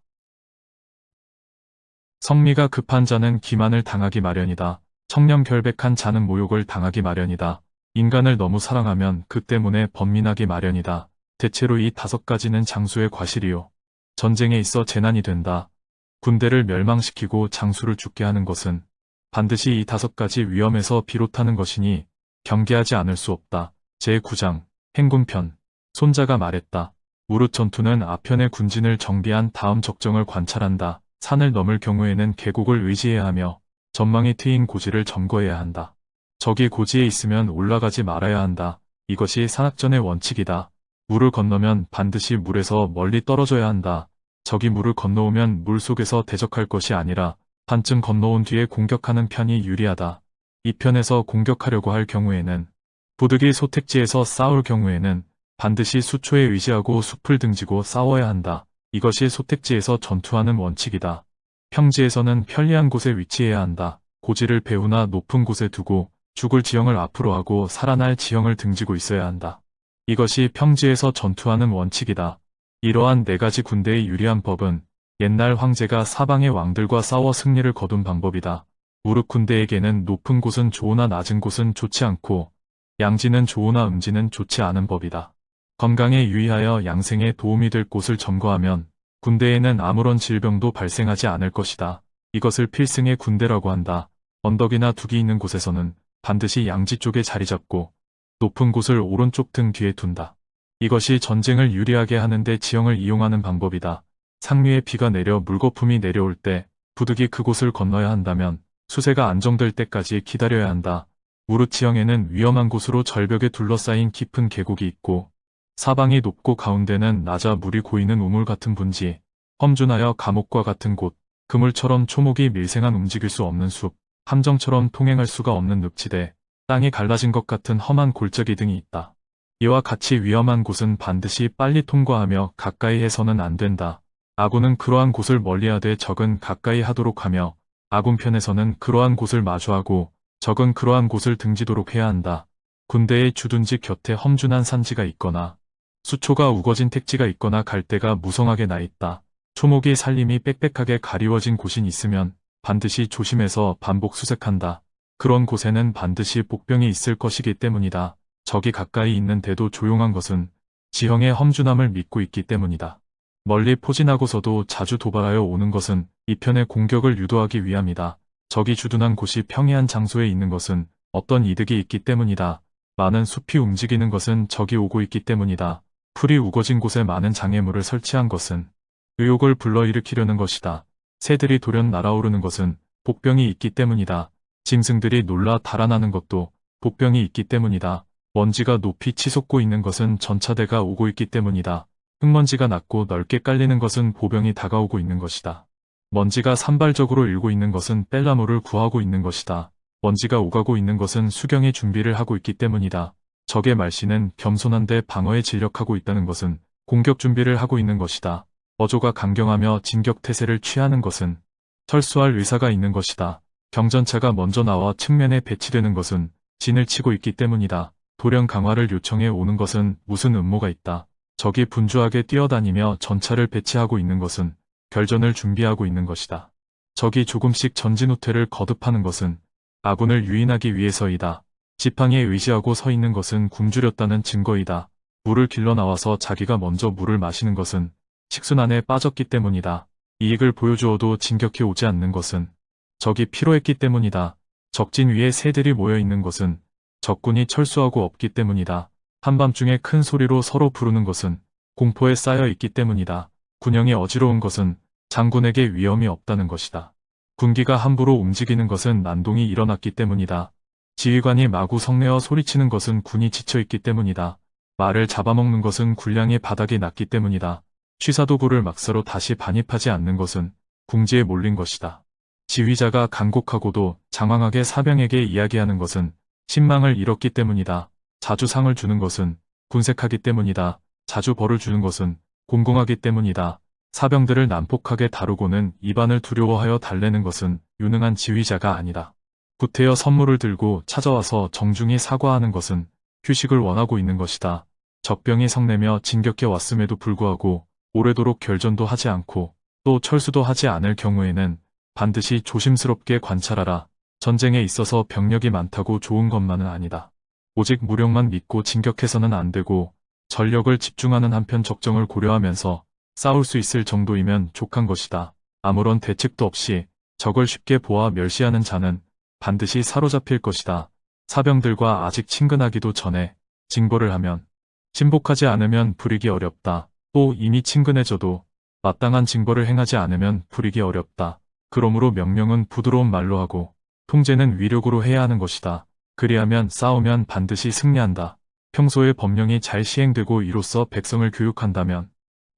성미가 급한 자는 기만을 당하기 마련이다. 청렴결백한 자는 모욕을 당하기 마련이다. 인간을 너무 사랑하면 그 때문에 번민하기 마련이다. 대체로 이 5가지는 장수의 과실이요. 전쟁에 있어 재난이 된다. 군대를 멸망시키고 장수를 죽게 하는 것은 반드시 이 5가지 위험에서 비롯하는 것이니 경계하지 않을 수 없다. 제9장 행군편 손자가 말했다. 무릇 전투는 아편의 군진을 정비한 다음 적정을 관찰한다. 산을 넘을 경우에는 계곡을 의지해야 하며 전망이 트인 고지를 점거해야 한다. 적이 고지에 있으면 올라가지 말아야 한다. 이것이 산악전의 원칙이다. 물을 건너면 반드시 물에서 멀리 떨어져야 한다. 적이 물을 건너오면 물속에서 대적할 것이 아니라 반쯤 건너온 뒤에 공격하는 편이 유리하다. 이 편에서 공격하려고 할 경우에는 부득이 소택지에서 싸울 경우에는 반드시 수초에 의지하고 숲을 등지고 싸워야 한다. 이것이 소택지에서 전투하는 원칙이다. 평지에서는 편리한 곳에 위치해야 한다. 고지를 배후나 높은 곳에 두고 죽을 지형을 앞으로 하고 살아날 지형을 등지고 있어야 한다. 이것이 평지에서 전투하는 원칙이다. 이러한 4가지 군대의 유리한 법은 옛날 황제가 사방의 왕들과 싸워 승리를 거둔 방법이다. 무릇 군대에게는 높은 곳은 좋으나 낮은 곳은 좋지 않고 양지는 좋으나 음지는 좋지 않은 법이다. 건강에 유의하여 양생에 도움이 될 곳을 점거하면 군대에는 아무런 질병도 발생하지 않을 것이다. 이것을 필승의 군대라고 한다. 언덕이나 둑이 있는 곳에서는 반드시 양지 쪽에 자리 잡고 높은 곳을 오른쪽 등 뒤에 둔다. 이것이 전쟁을 유리하게 하는데 지형을 이용하는 방법이다. 상류에 비가 내려 물거품이 내려올 때 부득이 그곳을 건너야 한다면 수세가 안정될 때까지 기다려야 한다. 무릇 지형에는 위험한 곳으로 절벽에 둘러싸인 깊은 계곡이 있고 사방이 높고 가운데는 낮아 물이 고이는 우물 같은 분지, 험준하여 감옥과 같은 곳, 그물처럼 초목이 밀생한 움직일 수 없는 숲, 함정처럼 통행할 수가 없는 늪지대, 땅이 갈라진 것 같은 험한 골짜기 등이 있다. 이와 같이 위험한 곳은 반드시 빨리 통과하며 가까이 해서는 안 된다. 아군은 그러한 곳을 멀리하되 적은 가까이 하도록 하며 아군 편에서는 그러한 곳을 마주하고 적은 그러한 곳을 등지도록 해야 한다. 군대의 주둔지 곁에 험준한 산지가 있거나 수초가 우거진 택지가 있거나 갈대가 무성하게 나 있다. 초목이 살림이 빽빽하게 가리워진 곳이 있으면 반드시 조심해서 반복 수색한다. 그런 곳에는 반드시 복병이 있을 것이기 때문이다. 적이 가까이 있는데도 조용한 것은 지형의 험준함을 믿고 있기 때문이다. 멀리 포진하고서도 자주 도발하여 오는 것은 이 편의 공격을 유도하기 위함이다. 적이 주둔한 곳이 평이한 장소에 있는 것은 어떤 이득이 있기 때문이다. 많은 숲이 움직이는 것은 적이 오고 있기 때문이다. 풀이 우거진 곳에 많은 장애물을 설치한 것은 의욕을 불러일으키려는 것이다. 새들이 돌연 날아오르는 것은 복병이 있기 때문이다. 짐승들이 놀라 달아나는 것도 복병이 있기 때문이다. 먼지가 높이 치솟고 있는 것은 전차대가 오고 있기 때문이다. 흙먼지가 낮고 넓게 깔리는 것은 보병이 다가오고 있는 것이다. 먼지가 산발적으로 일고 있는 것은 뺄나무를 구하고 있는 것이다. 먼지가 오가고 있는 것은 수경이 준비를 하고 있기 때문이다. 적의 말씨는 겸손한데 방어에 진력하고 있다는 것은 공격 준비를 하고 있는 것이다. 어조가 강경하며 진격태세를 취하는 것은 철수할 의사가 있는 것이다. 경전차가 먼저 나와 측면에 배치되는 것은 진을 치고 있기 때문이다. 도령 강화를 요청해 오는 것은 무슨 음모가 있다. 적이 분주하게 뛰어다니며 전차를 배치하고 있는 것은 결전을 준비하고 있는 것이다. 적이 조금씩 전진 후퇴를 거듭하는 것은 아군을 유인하기 위해서이다. 지팡이에 의지하고 서 있는 것은 굶주렸다는 증거이다. 물을 길러 나와서 자기가 먼저 물을 마시는 것은 식순환에 빠졌기 때문이다. 이익을 보여주어도 진격해 오지 않는 것은 적이 피로했기 때문이다. 적진 위에 새들이 모여 있는 것은 적군이 철수하고 없기 때문이다. 한밤중에 큰 소리로 서로 부르는 것은 공포에 쌓여 있기 때문이다. 군영이 어지러운 것은 장군에게 위험이 없다는 것이다. 군기가 함부로 움직이는 것은 난동이 일어났기 때문이다. 지휘관이 마구 성내어 소리치는 것은 군이 지쳐있기 때문이다. 말을 잡아먹는 것은 군량의 바닥이 났기 때문이다. 취사도구를 막사로 다시 반입하지 않는 것은 궁지에 몰린 것이다. 지휘자가 간곡하고도 장황하게 사병에게 이야기하는 것은 신망을 잃었기 때문이다. 자주 상을 주는 것은 군색하기 때문이다. 자주 벌을 주는 것은 공공하기 때문이다. 사병들을 난폭하게 다루고는 입안을 두려워하여 달래는 것은 유능한 지휘자가 아니다. 구태여 선물을 들고 찾아와서 정중히 사과하는 것은 휴식을 원하고 있는 것이다. 적병이 성내며 진격해 왔음에도 불구하고 오래도록 결전도 하지 않고 또 철수도 하지 않을 경우에는 반드시 조심스럽게 관찰하라. 전쟁에 있어서 병력이 많다고 좋은 것만은 아니다. 오직 무력만 믿고 진격해서는 안 되고 전력을 집중하는 한편 적정을 고려하면서 싸울 수 있을 정도이면 족한 것이다. 아무런 대책도 없이 적을 쉽게 보아 멸시하는 자는 반드시 사로잡힐 것이다. 사병들과 아직 친근하기도 전에 징벌을 하면 친복하지 않으면 부리기 어렵다. 또 이미 친근해져도 마땅한 징벌을 행하지 않으면 부리기 어렵다. 그러므로 명령은 부드러운 말로 하고 통제는 위력으로 해야 하는 것이다. 그리하면 싸우면 반드시 승리한다. 평소에 법령이 잘 시행되고 이로써 백성을 교육한다면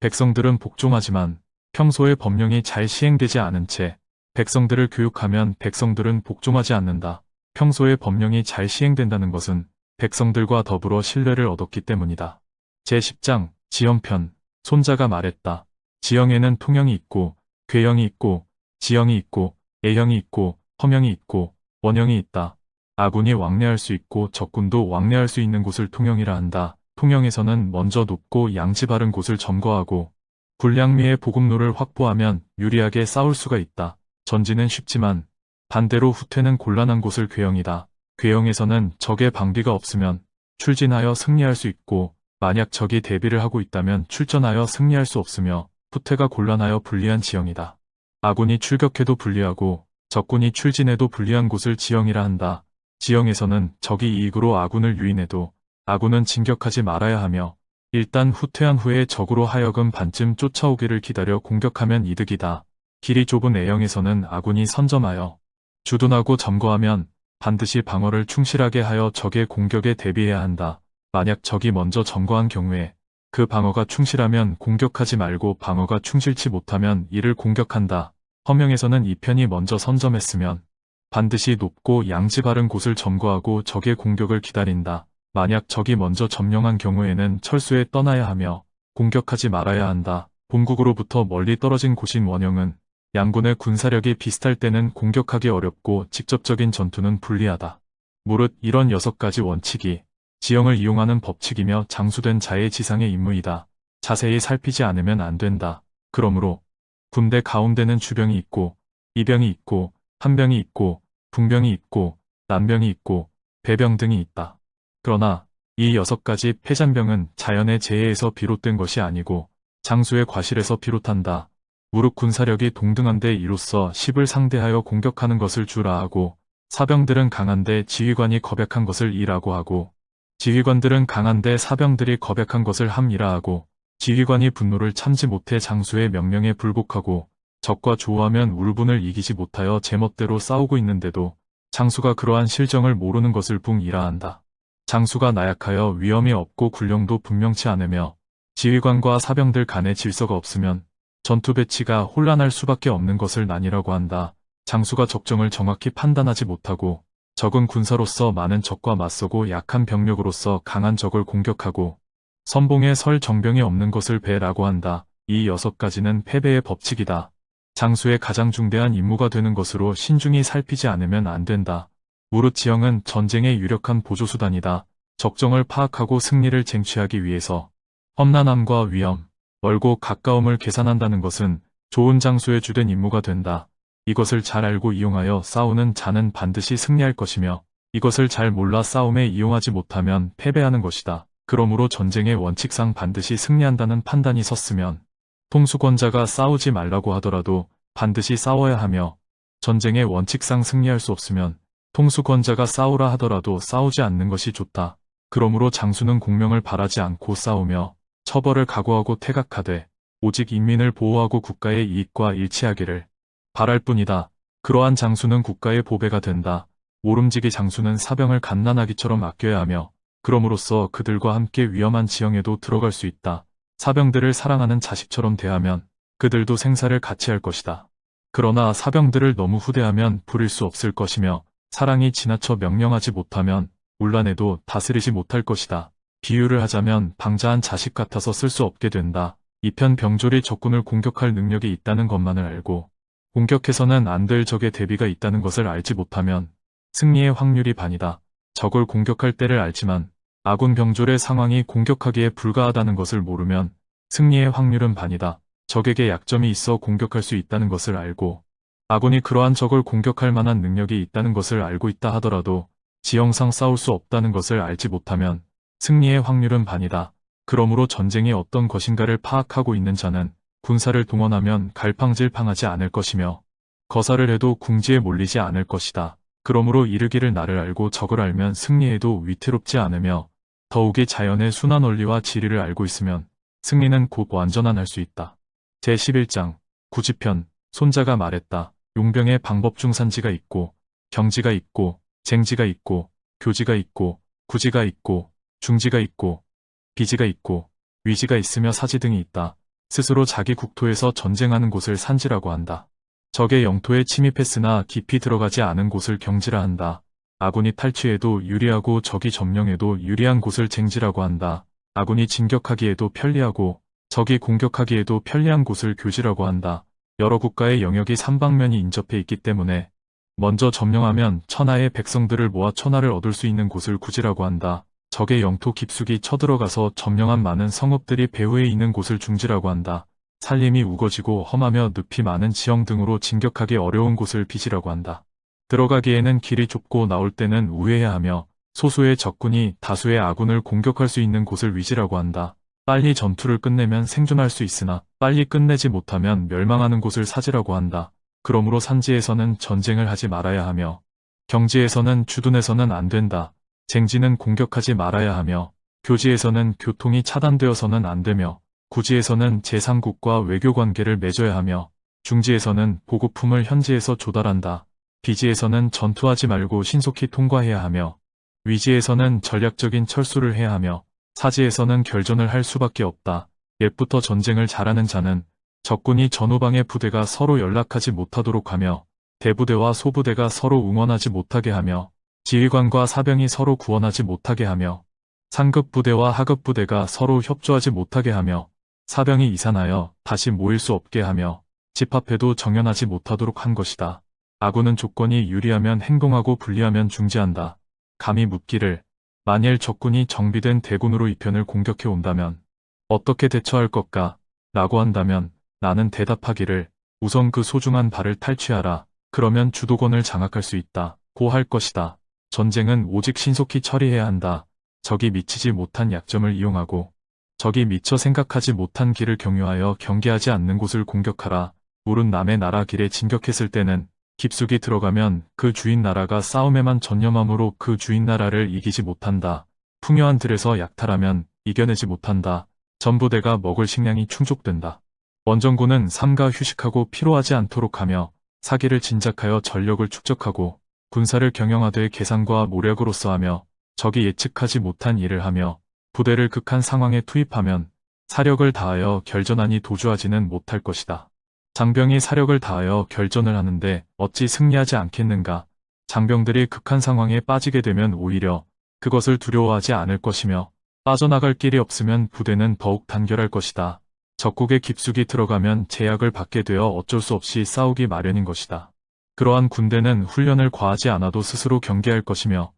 백성들은 복종하지만 평소에 법령이 잘 시행되지 않은 채 백성들을 교육하면 백성들은 복종하지 않는다. 평소에 법령이 잘 시행된다는 것은 백성들과 더불어 신뢰를 얻었기 때문이다. 제10장 지형편. 손자가 말했다. 지형에는 통형이 있고 괴형이 있고 지형이 있고 애형이 있고 허명이 있고 원형이 있다. 아군이 왕래할 수 있고 적군도 왕래할 수 있는 곳을 통형이라 한다. 통형에서는 먼저 높고 양지 바른 곳을 점거하고 군량미의 보급로를 확보하면 유리하게 싸울 수가 있다. 전진은 쉽지만 반대로 후퇴는 곤란한 곳을 괴형이다. 괴형에서는 적의 방비가 없으면 출진하여 승리할 수 있고 만약 적이 대비를 하고 있다면 출전하여 승리할 수 없으며 후퇴가 곤란하여 불리한 지형이다. 아군이 출격해도 불리하고 적군이 출진해도 불리한 곳을 지형이라 한다. 지형에서는 적이 이익으로 아군을 유인해도 아군은 진격하지 말아야 하며 일단 후퇴한 후에 적으로 하여금 반쯤 쫓아오기를 기다려 공격하면 이득이다. 길이 좁은 애형에서는 아군이 선점하여 주둔하고 점거하면 반드시 방어를 충실하게 하여 적의 공격에 대비해야 한다. 만약 적이 먼저 점거한 경우에 그 방어가 충실하면 공격하지 말고 방어가 충실치 못하면 이를 공격한다. 허명에서는 이 편이 먼저 선점했으면 반드시 높고 양지 바른 곳을 점거하고 적의 공격을 기다린다. 만약 적이 먼저 점령한 경우에는 철수에 떠나야 하며 공격하지 말아야 한다. 본국으로부터 멀리 떨어진 곳인 원형은 양군의 군사력이 비슷할 때는 공격하기 어렵고 직접적인 전투는 불리하다. 무릇 이런 6가지 원칙이 지형을 이용하는 법칙이며 장수된 자의 지상의 임무이다. 자세히 살피지 않으면 안 된다. 그러므로 군대 가운데는 주병이 있고 이병이 있고 한병이 있고 붕병이 있고 난병이 있고 배병 등이 있다. 그러나 이 6가지 패잔병은 자연의 재해에서 비롯된 것이 아니고 장수의 과실에서 비롯한다. 무릇 군사력이 동등한데 이로써 10을 상대하여 공격하는 것을 주라 하고 사병들은 강한데 지휘관이 겁약한 것을 이라고 하고 지휘관들은 강한데 사병들이 겁약한 것을 함이라 하고 지휘관이 분노를 참지 못해 장수의 명령에 불복하고 적과 조우하면 울분을 이기지 못하여 제멋대로 싸우고 있는데도 장수가 그러한 실정을 모르는 것을 붕이라 한다. 장수가 나약하여 위험이 없고 군령도 분명치 않으며 지휘관과 사병들 간에 질서가 없으면 전투 배치가 혼란할 수밖에 없는 것을 난이라고 한다. 장수가 적정을 정확히 판단하지 못하고 적은 군사로서 많은 적과 맞서고 약한 병력으로서 강한 적을 공격하고 선봉에 설 정병이 없는 것을 배라고 한다. 이 6가지는 패배의 법칙이다. 장수의 가장 중대한 임무가 되는 것으로 신중히 살피지 않으면 안 된다. 무릇 지형은 전쟁의 유력한 보조수단이다. 적정을 파악하고 승리를 쟁취하기 위해서 험난함과 위험, 멀고 가까움을 계산한다는 것은 좋은 장수의 주된 임무가 된다. 이것을 잘 알고 이용하여 싸우는 자는 반드시 승리할 것이며 이것을 잘 몰라 싸움에 이용하지 못하면 패배하는 것이다. 그러므로 전쟁의 원칙상 반드시 승리한다는 판단이 섰으면 통수권자가 싸우지 말라고 하더라도 반드시 싸워야 하며 전쟁의 원칙상 승리할 수 없으면 통수권자가 싸우라 하더라도 싸우지 않는 것이 좋다. 그러므로 장수는 공명을 바라지 않고 싸우며 처벌을 각오하고 태각하되 오직 인민을 보호하고 국가의 이익과 일치하기를 바랄 뿐이다. 그러한 장수는 국가의 보배가 된다. 모름지기 장수는 사병을 갓난아기처럼 아껴야 하며 그럼으로써 그들과 함께 위험한 지형에도 들어갈 수 있다. 사병들을 사랑하는 자식처럼 대하면 그들도 생사를 같이 할 것이다. 그러나 사병들을 너무 후대하면 부릴 수 없을 것이며 사랑이 지나쳐 명령하지 못하면 울란해도 다스리지 못할 것이다. 비유를 하자면 방자한 자식 같아서 쓸 수 없게 된다. 이편 병졸이 적군을 공격할 능력이 있다는 것만을 알고 공격해서는 안 될 적의 대비가 있다는 것을 알지 못하면 승리의 확률이 반이다. 적을 공격할 때를 알지만 아군 병졸의 상황이 공격하기에 불가하다는 것을 모르면 승리의 확률은 반이다. 적에게 약점이 있어 공격할 수 있다는 것을 알고 아군이 그러한 적을 공격할 만한 능력이 있다는 것을 알고 있다 하더라도 지형상 싸울 수 없다는 것을 알지 못하면 승리의 확률은 반이다. 그러므로 전쟁이 어떤 것인가를 파악하고 있는 자는 군사를 동원하면 갈팡질팡하지 않을 것이며 거사를 해도 궁지에 몰리지 않을 것이다. 그러므로 이르기를 나를 알고 적을 알면 승리해도 위태롭지 않으며 더욱이 자연의 순환 원리와 지리를 알고 있으면 승리는 곧 완전한 수 있다. 제11장 구지편 손자가 말했다. 용병의 방법 중산지가 있고 경지가 있고 쟁지가 있고 교지가 있고 구지가 있고 중지가 있고 비지가 있고 위지가 있으며 사지 등이 있다. 스스로 자기 국토에서 전쟁하는 곳을 산지라고 한다. 적의 영토에 침입했으나 깊이 들어가지 않은 곳을 경지라 한다. 아군이 탈취해도 유리하고 적이 점령해도 유리한 곳을 쟁지라고 한다. 아군이 진격하기에도 편리하고 적이 공격하기에도 편리한 곳을 교지라고 한다. 여러 국가의 영역이 삼방면이 인접해 있기 때문에 먼저 점령하면 천하의 백성들을 모아 천하를 얻을 수 있는 곳을 구지라고 한다. 적의 영토 깊숙이 쳐들어가서 점령한 많은 성읍들이 배후에 있는 곳을 중지라고 한다. 산림이 우거지고 험하며 늪이 많은 지형 등으로 진격하기 어려운 곳을 비지라고 한다. 들어가기에는 길이 좁고 나올 때는 우회해야 하며 소수의 적군이 다수의 아군을 공격할 수 있는 곳을 위지라고 한다. 빨리 전투를 끝내면 생존할 수 있으나 빨리 끝내지 못하면 멸망하는 곳을 사지라고 한다. 그러므로 산지에서는 전쟁을 하지 말아야 하며 경지에서는 주둔해서는 안 된다. 쟁지는 공격하지 말아야 하며 교지에서는 교통이 차단되어서는 안 되며 구지에서는 제3국과 외교관계를 맺어야 하며 중지에서는 보급품을 현지에서 조달한다. 비지에서는 전투하지 말고 신속히 통과해야 하며 위지에서는 전략적인 철수를 해야 하며 사지에서는 결전을 할 수밖에 없다. 옛부터 전쟁을 잘하는 자는 적군이 전후방의 부대가 서로 연락하지 못하도록 하며 대부대와 소부대가 서로 응원하지 못하게 하며 지휘관과 사병이 서로 구원하지 못하게 하며 상급 부대와 하급 부대가 서로 협조하지 못하게 하며 사병이 이산하여 다시 모일 수 없게 하며 집합해도 정연하지 못하도록 한 것이다. 아군은 조건이 유리하면 행동하고 불리하면 중지한다. 감히 묻기를 만일 적군이 정비된 대군으로 이 편을 공격해 온다면 어떻게 대처할 것까? 라고 한다면 나는 대답하기를 우선 그 소중한 발을 탈취하라. 그러면 주도권을 장악할 수 있다. 고 할 것이다. 전쟁은 오직 신속히 처리해야 한다. 적이 미치지 못한 약점을 이용하고 적이 미처 생각하지 못한 길을 경유하여 경계하지 않는 곳을 공격하라. 물은 남의 나라 길에 진격했을 때는 깊숙이 들어가면 그 주인 나라가 싸움에만 전념함으로 그 주인 나라를 이기지 못한다. 풍요한 들에서 약탈하면 이겨내지 못한다. 전부대가 먹을 식량이 충족된다. 원정군은 삼가 휴식하고 피로하지 않도록 하며 사기를 진작하여 전력을 축적하고 군사를 경영하되 계산과 모략으로써 하며 적이 예측하지 못한 일을 하며 부대를 극한 상황에 투입하면 사력을 다하여 결전하니 도주하지는 못할 것이다. 장병이 사력을 다하여 결전을 하는데 어찌 승리하지 않겠는가? 장병들이 극한 상황에 빠지게 되면 오히려 그것을 두려워하지 않을 것이며 빠져나갈 길이 없으면 부대는 더욱 단결할 것이다. 적국에 깊숙이 들어가면 제약을 받게 되어 어쩔 수 없이 싸우기 마련인 것이다. 그러한 군대는 훈련을 과하지 않아도 스스로 경계할 것이며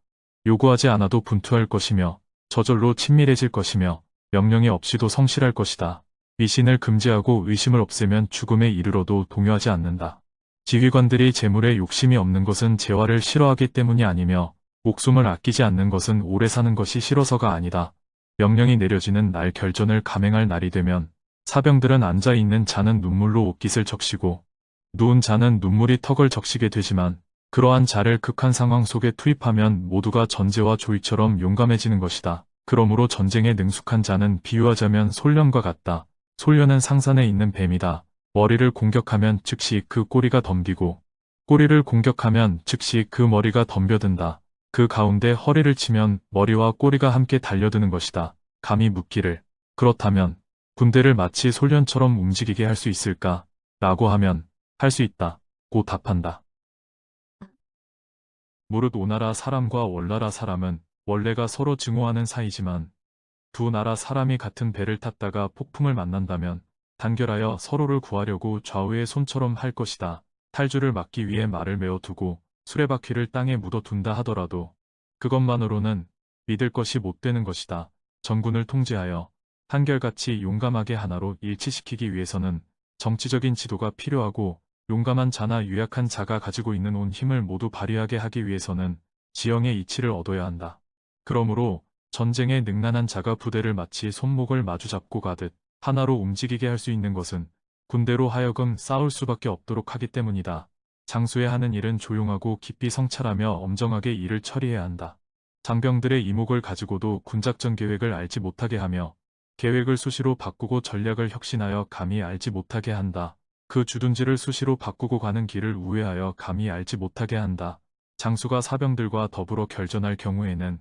요구하지 않아도 분투할 것이며 저절로 친밀해질 것이며 명령이 없이도 성실할 것이다. 미신을 금지하고 의심을 없애면 죽음에 이르러도 동요하지 않는다. 지휘관들이 재물에 욕심이 없는 것은 재화를 싫어하기 때문이 아니며 목숨을 아끼지 않는 것은 오래 사는 것이 싫어서가 아니다. 명령이 내려지는 날 결전을 감행할 날이 되면 사병들은 앉아있는 자는 눈물로 옷깃을 적시고 누운 자는 눈물이 턱을 적시게 되지만 그러한 자를 극한 상황 속에 투입하면 모두가 전제와 조이처럼 용감해지는 것이다. 그러므로 전쟁에 능숙한 자는 비유하자면 솔련과 같다. 솔련은 상산에 있는 뱀이다. 머리를 공격하면 즉시 그 꼬리가 덤비고 꼬리를 공격하면 즉시 그 머리가 덤벼든다. 그 가운데 허리를 치면 머리와 꼬리가 함께 달려드는 것이다. 감히 묻기를 그렇다면 군대를 마치 솔련처럼 움직이게 할 수 있을까? 라고 하면 할 수 있다. 고 답한다. 무릇 오나라 사람과 월나라 사람은 원래가 서로 증오하는 사이지만 두 나라 사람이 같은 배를 탔다가 폭풍을 만난다면 단결하여 서로를 구하려고 좌우의 손처럼 할 것이다. 탈주를 막기 위해 말을 메어두고 수레바퀴를 땅에 묻어둔다 하더라도 그것만으로는 믿을 것이 못 되는 것이다. 전군을 통제하여 한결같이 용감하게 하나로 일치시키기 위해서는 정치적인 지도가 필요하고 용감한 자나 유약한 자가 가지고 있는 온 힘을 모두 발휘하게 하기 위해서는 지형의 이치를 얻어야 한다. 그러므로 전쟁에 능란한 자가 부대를 마치 손목을 마주잡고 가듯 하나로 움직이게 할 수 있는 것은 군대로 하여금 싸울 수밖에 없도록 하기 때문이다. 장수에 하는 일은 조용하고 깊이 성찰하며 엄정하게 일을 처리해야 한다. 장병들의 이목을 가지고도 군작전 계획을 알지 못하게 하며 계획을 수시로 바꾸고 전략을 혁신하여 감히 알지 못하게 한다. 그 주둔지를 수시로 바꾸고 가는 길을 우회하여 감히 알지 못하게 한다. 장수가 사병들과 더불어 결전할 경우에는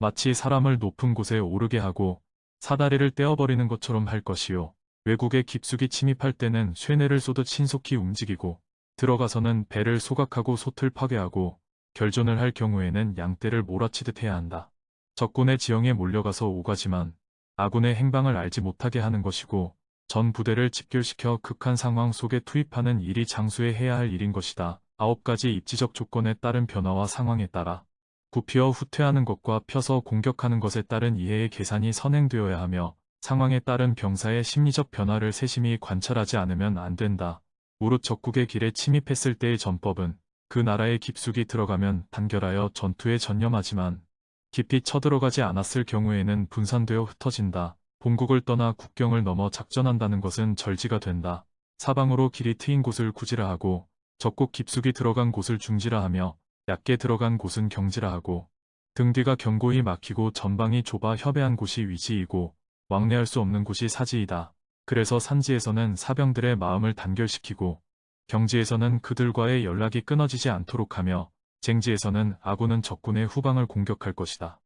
마치 사람을 높은 곳에 오르게 하고 사다리를 떼어버리는 것처럼 할 것이요. 외국에 깊숙이 침입할 때는 쇠뇌를 쏘듯 신속히 움직이고 들어가서는 배를 소각하고 솥을 파괴하고 결전을 할 경우에는 양떼를 몰아치듯 해야 한다. 적군의 지형에 몰려가서 오가지만 아군의 행방을 알지 못하게 하는 것이고 전 부대를 집결시켜 극한 상황 속에 투입하는 일이 장수에 해야 할 일인 것이다. 9가지 입지적 조건에 따른 변화와 상황에 따라 굽히어 후퇴하는 것과 펴서 공격하는 것에 따른 이해의 계산이 선행되어야 하며 상황에 따른 병사의 심리적 변화를 세심히 관찰하지 않으면 안 된다. 무릇 적국의 길에 침입했을 때의 전법은 그 나라에 깊숙이 들어가면 단결하여 전투에 전념하지만 깊이 쳐들어가지 않았을 경우에는 분산되어 흩어진다. 본국을 떠나 국경을 넘어 작전한다는 것은 절지가 된다. 사방으로 길이 트인 곳을 구지라 하고 적국 깊숙이 들어간 곳을 중지라 하며 얕게 들어간 곳은 경지라 하고 등 뒤가 견고히 막히고 전방이 좁아 협회한 곳이 위지이고 왕래할 수 없는 곳이 사지이다. 그래서 산지에서는 사병들의 마음을 단결시키고 경지에서는 그들과의 연락이 끊어지지 않도록 하며 쟁지에서는 아군은 적군의 후방을 공격할 것이다.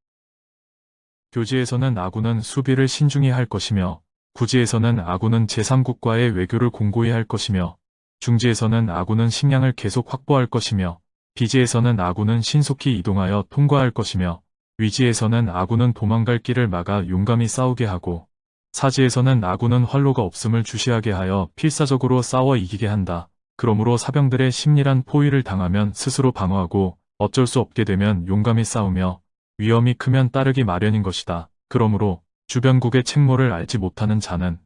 교지에서는 아군은 수비를 신중히 할 것이며 구지에서는 아군은 제3국과의 외교를 공고히 할 것이며 중지에서는 아군은 식량을 계속 확보할 것이며 비지에서는 아군은 신속히 이동하여 통과할 것이며 위지에서는 아군은 도망갈 길을 막아 용감히 싸우게 하고 사지에서는 아군은 활로가 없음을 주시하게 하여 필사적으로 싸워 이기게 한다. 그러므로 사병들의 심리란 포위를 당하면 스스로 방어하고 어쩔 수 없게 되면 용감히 싸우며 위험이 크면 따르기 마련인 것이다. 그러므로 주변국의 책무를 알지 못하는 자는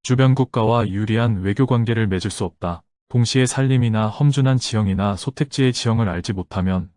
주변국가와 유리한 외교관계를 맺을 수 없다. 동시에 산림이나 험준한 지형이나 소택지의 지형을 알지 못하면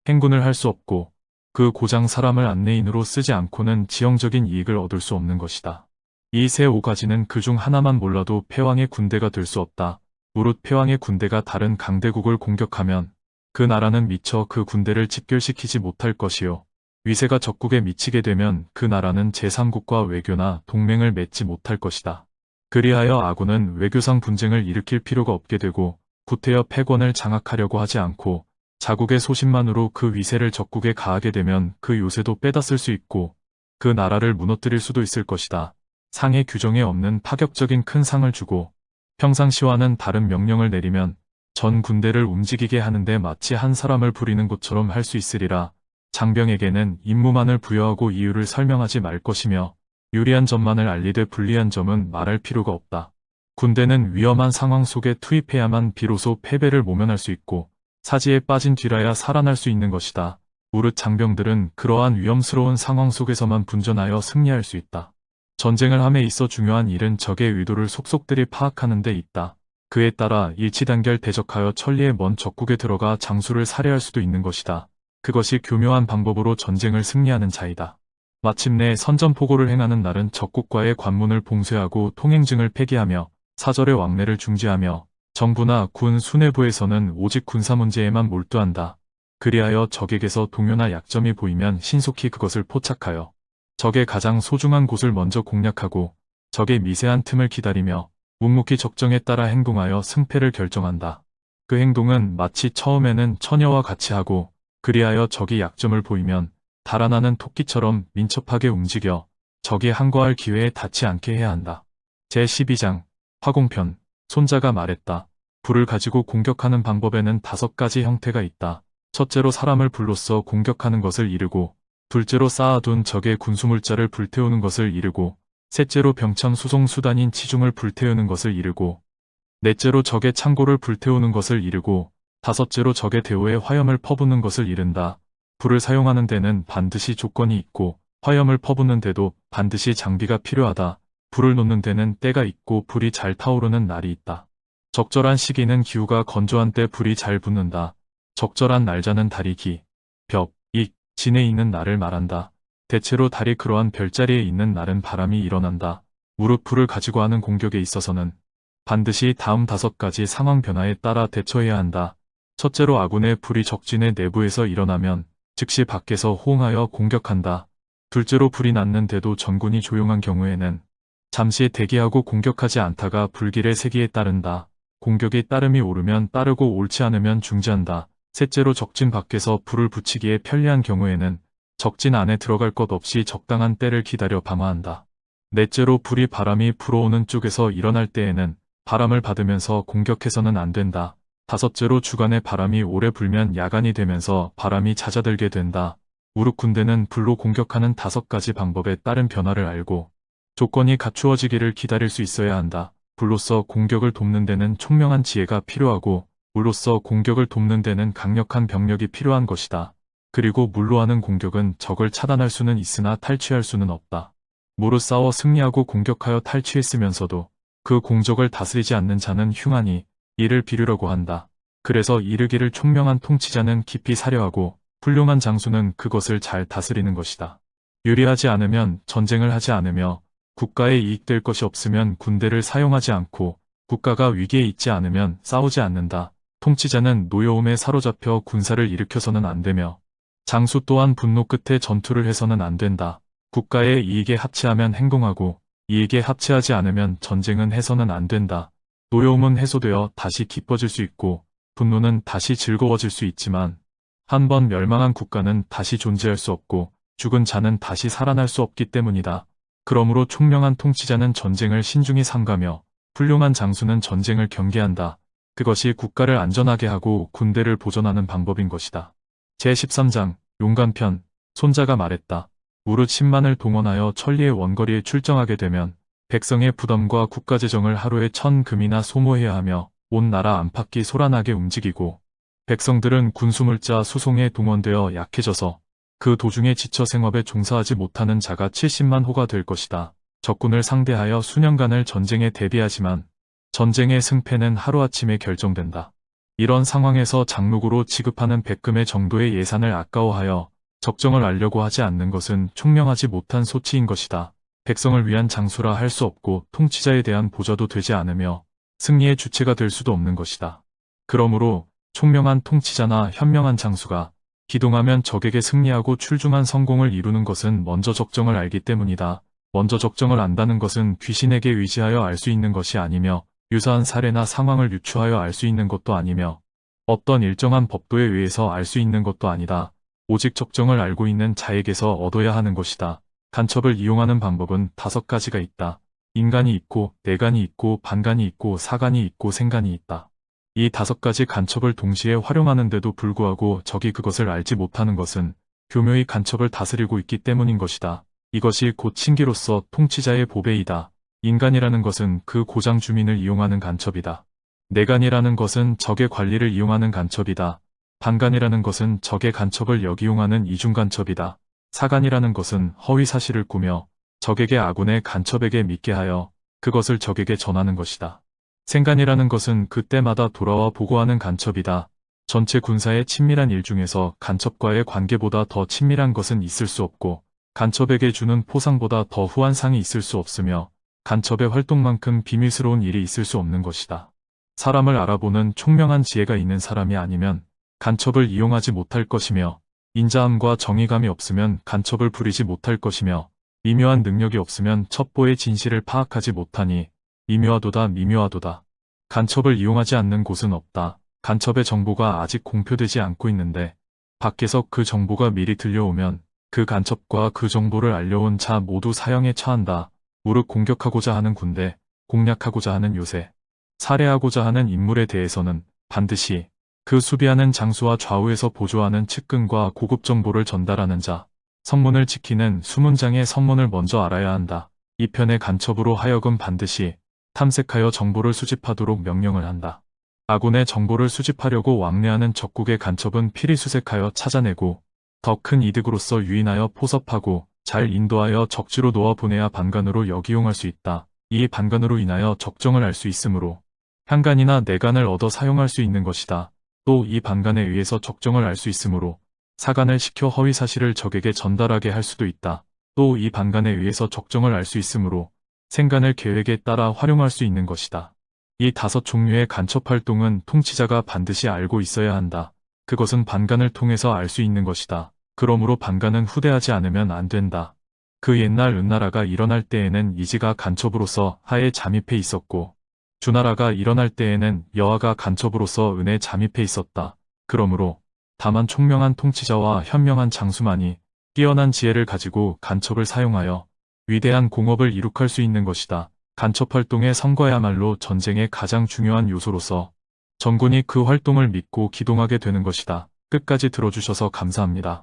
행군을 할 수 없고 그 고장 사람을 안내인으로 쓰지 않고는 지형적인 이익을 얻을 수 없는 것이다. 이 세 5가지는 그중 하나만 몰라도 패왕의 군대가 될 수 없다. 무릇 패왕의 군대가 다른 강대국을 공격하면 그 나라는 미처 그 군대를 집결시키지 못할 것이요. 위세가 적국에 미치게 되면 그 나라는 제3국과 외교나 동맹을 맺지 못할 것이다. 그리하여 아군은 외교상 분쟁을 일으킬 필요가 없게 되고 구태여 패권을 장악하려고 하지 않고 자국의 소신만으로 그 위세를 적국에 가하게 되면 그 요새도 빼다 쓸 수 있고 그 나라를 무너뜨릴 수도 있을 것이다. 상의 규정에 없는 파격적인 큰 상을 주고 평상시와는 다른 명령을 내리면 전 군대를 움직이게 하는데 마치 한 사람을 부리는 것처럼 할 수 있으리라. 장병에게는 임무만을 부여하고 이유를 설명하지 말 것이며 유리한 점만을 알리되 불리한 점은 말할 필요가 없다. 군대는 위험한 상황 속에 투입해야만 비로소 패배를 모면할 수 있고 사지에 빠진 뒤라야 살아날 수 있는 것이다. 무릇 장병들은 그러한 위험스러운 상황 속에서만 분전하여 승리할 수 있다. 전쟁을 함에 있어 중요한 일은 적의 의도를 속속들이 파악하는 데 있다. 그에 따라 일치단결 대적하여 천리의 먼 적국에 들어가 장수를 살해할 수도 있는 것이다. 그것이 교묘한 방법으로 전쟁을 승리하는 자이다. 마침내 선전포고를 행하는 날은 적국과의 관문을 봉쇄하고 통행증을 폐기하며 사절의 왕래를 중지하며 정부나 군 수뇌부에서는 오직 군사 문제에만 몰두한다. 그리하여 적에게서 동요나 약점이 보이면 신속히 그것을 포착하여 적의 가장 소중한 곳을 먼저 공략하고 적의 미세한 틈을 기다리며 묵묵히 적정에 따라 행동하여 승패를 결정한다. 그 행동은 마치 처음에는 처녀와 같이 하고 그리하여 적이 약점을 보이면 달아나는 토끼처럼 민첩하게 움직여 적이 항거할 기회에 닿지 않게 해야 한다. 제12장 화공편. 손자가 말했다. 불을 가지고 공격하는 방법에는 5가지 형태가 있다. 첫째로 사람을 불로써 공격하는 것을 이르고 둘째로 쌓아둔 적의 군수물자를 불태우는 것을 이르고 셋째로 병참 수송 수단인 치중을 불태우는 것을 이르고 넷째로 적의 창고를 불태우는 것을 이르고 다섯째로 적의 대오에 화염을 퍼붓는 것을 이른다. 불을 사용하는 데는 반드시 조건이 있고 화염을 퍼붓는 데도 반드시 장비가 필요하다. 불을 놓는 데는 때가 있고 불이 잘 타오르는 날이 있다. 적절한 시기는 기후가 건조한 때 불이 잘 붙는다. 적절한 날짜는 달이 기, 벽, 익, 진에 있는 날을 말한다. 대체로 달이 그러한 별자리에 있는 날은 바람이 일어난다. 무릇 불을 가지고 하는 공격에 있어서는 반드시 다음 5가지 상황 변화에 따라 대처해야 한다. 첫째로 아군의 불이 적진의 내부에서 일어나면 즉시 밖에서 호응하여 공격한다. 둘째로 불이 났는데도 전군이 조용한 경우에는 잠시 대기하고 공격하지 않다가 불길의 세기에 따른다. 공격이 따름이 오르면 따르고 옳지 않으면 중지한다. 셋째로 적진 밖에서 불을 붙이기에 편리한 경우에는 적진 안에 들어갈 것 없이 적당한 때를 기다려 방어한다. 넷째로 불이 바람이 불어오는 쪽에서 일어날 때에는 바람을 받으면서 공격해서는 안 된다. 다섯째로 주간에 바람이 오래 불면 야간이 되면서 바람이 잦아들게 된다. 무릇 군대는 불로 공격하는 5가지 방법에 따른 변화를 알고 조건이 갖추어지기를 기다릴 수 있어야 한다. 불로서 공격을 돕는 데는 총명한 지혜가 필요하고 물로서 공격을 돕는 데는 강력한 병력이 필요한 것이다. 그리고 물로 하는 공격은 적을 차단할 수는 있으나 탈취할 수는 없다. 무릇 싸워 승리하고 공격하여 탈취했으면서도 그 공적을 다스리지 않는 자는 흉하니 이를 비류라고 한다. 그래서 이르기를 총명한 통치자는 깊이 사려하고 훌륭한 장수는 그것을 잘 다스리는 것이다. 유리하지 않으면 전쟁을 하지 않으며 국가에 이익될 것이 없으면 군대를 사용하지 않고 국가가 위기에 있지 않으면 싸우지 않는다. 통치자는 노여움에 사로잡혀 군사를 일으켜서는 안 되며 장수 또한 분노 끝에 전투를 해서는 안 된다. 국가의 이익에 합치하면 행동하고 이익에 합치하지 않으면 전쟁은 해서는 안 된다. 노여움은 해소되어 다시 기뻐질 수 있고 분노는 다시 즐거워질 수 있지만 한번 멸망한 국가는 다시 존재할 수 없고 죽은 자는 다시 살아날 수 없기 때문이다. 그러므로 총명한 통치자는 전쟁을 신중히 삼가며 훌륭한 장수는 전쟁을 경계한다. 그것이 국가를 안전하게 하고 군대를 보존하는 방법인 것이다. 제13장 용감편. 손자가 말했다. 무릇 10만을 동원하여 천리의 원거리에 출정하게 되면 백성의 부담과 국가재정을 하루에 1000금이나 소모해야 하며 온 나라 안팎이 소란하게 움직이고 백성들은 군수물자 수송에 동원되어 약해져서 그 도중에 지쳐 생업에 종사하지 못하는 자가 70만 호가 될 것이다. 적군을 상대하여 수년간을 전쟁에 대비하지만 전쟁의 승패는 하루아침에 결정된다. 이런 상황에서 장록으로 지급하는 백금의 정도의 예산을 아까워하여 적정을 알려고 하지 않는 것은 총명하지 못한 소치인 것이다. 백성을 위한 장수라 할 수 없고 통치자에 대한 보좌도 되지 않으며 승리의 주체가 될 수도 없는 것이다. 그러므로 총명한 통치자나 현명한 장수가 기동하면 적에게 승리하고 출중한 성공을 이루는 것은 먼저 적정을 알기 때문이다. 먼저 적정을 안다는 것은 귀신에게 의지하여 알 수 있는 것이 아니며 유사한 사례나 상황을 유추하여 알 수 있는 것도 아니며 어떤 일정한 법도에 의해서 알 수 있는 것도 아니다. 오직 적정을 알고 있는 자에게서 얻어야 하는 것이다. 간첩을 이용하는 방법은 5가지가 있다. 인간이 있고 내간이 있고 반간이 있고 사간이 있고 생간이 있다. 이 5가지 간첩을 동시에 활용하는데도 불구하고 적이 그것을 알지 못하는 것은 교묘히 간첩을 다스리고 있기 때문인 것이다. 이것이 곧 신기로서 통치자의 보배이다. 인간이라는 것은 그 고장 주민을 이용하는 간첩이다. 내간이라는 것은 적의 관리를 이용하는 간첩이다. 반간이라는 것은 적의 간첩을 역이용하는 이중 간첩이다. 사간이라는 것은 허위 사실을 꾸며 적에게 아군의 간첩에게 믿게 하여 그것을 적에게 전하는 것이다. 생간이라는 것은 그때마다 돌아와 보고하는 간첩이다. 전체 군사의 친밀한 일 중에서 간첩과의 관계보다 더 친밀한 것은 있을 수 없고 간첩에게 주는 포상보다 더 후한 상이 있을 수 없으며 간첩의 활동만큼 비밀스러운 일이 있을 수 없는 것이다. 사람을 알아보는 총명한 지혜가 있는 사람이 아니면 간첩을 이용하지 못할 것이며 인자함과 정의감이 없으면 간첩을 부리지 못할 것이며 미묘한 능력이 없으면 첩보의 진실을 파악하지 못하니 미묘하도다 미묘하도다. 간첩을 이용하지 않는 곳은 없다. 간첩의 정보가 아직 공표되지 않고 있는데 밖에서 그 정보가 미리 들려오면 그 간첩과 그 정보를 알려온 자 모두 사형에 처한다. 무릇 공격하고자 하는 군대, 공략하고자 하는 요새, 살해하고자 하는 인물에 대해서는 반드시 그 수비하는 장수와 좌우에서 보조하는 측근과 고급 정보를 전달하는 자, 성문을 지키는 수문장의 성문을 먼저 알아야 한다. 이 편의 간첩으로 하여금 반드시 탐색하여 정보를 수집하도록 명령을 한다. 아군의 정보를 수집하려고 왕래하는 적국의 간첩은 피리수색하여 찾아내고 더 큰 이득으로서 유인하여 포섭하고 잘 인도하여 적지로 놓아 보내야 반간으로 역이용할 수 있다. 이 반간으로 인하여 적정을 알 수 있으므로 향간이나 내간을 얻어 사용할 수 있는 것이다. 또 이 반간에 의해서 적정을 알 수 있으므로 사간을 시켜 허위 사실을 적에게 전달하게 할 수도 있다. 또 이 반간에 의해서 적정을 알 수 있으므로 생간을 계획에 따라 활용할 수 있는 것이다. 이 5종류의 간첩 활동은 통치자가 반드시 알고 있어야 한다. 그것은 반간을 통해서 알 수 있는 것이다. 그러므로 반간은 후대하지 않으면 안 된다. 그 옛날 은나라가 일어날 때에는 이지가 간첩으로서 하에 잠입해 있었고 주나라가 일어날 때에는 여하가 간첩으로서 은에 잠입해 있었다. 그러므로 다만 총명한 통치자와 현명한 장수만이 뛰어난 지혜를 가지고 간첩을 사용하여 위대한 공업을 이룩할 수 있는 것이다. 간첩 활동의 성과야말로 전쟁의 가장 중요한 요소로서 전군이 그 활동을 믿고 기동하게 되는 것이다. 끝까지 들어주셔서 감사합니다.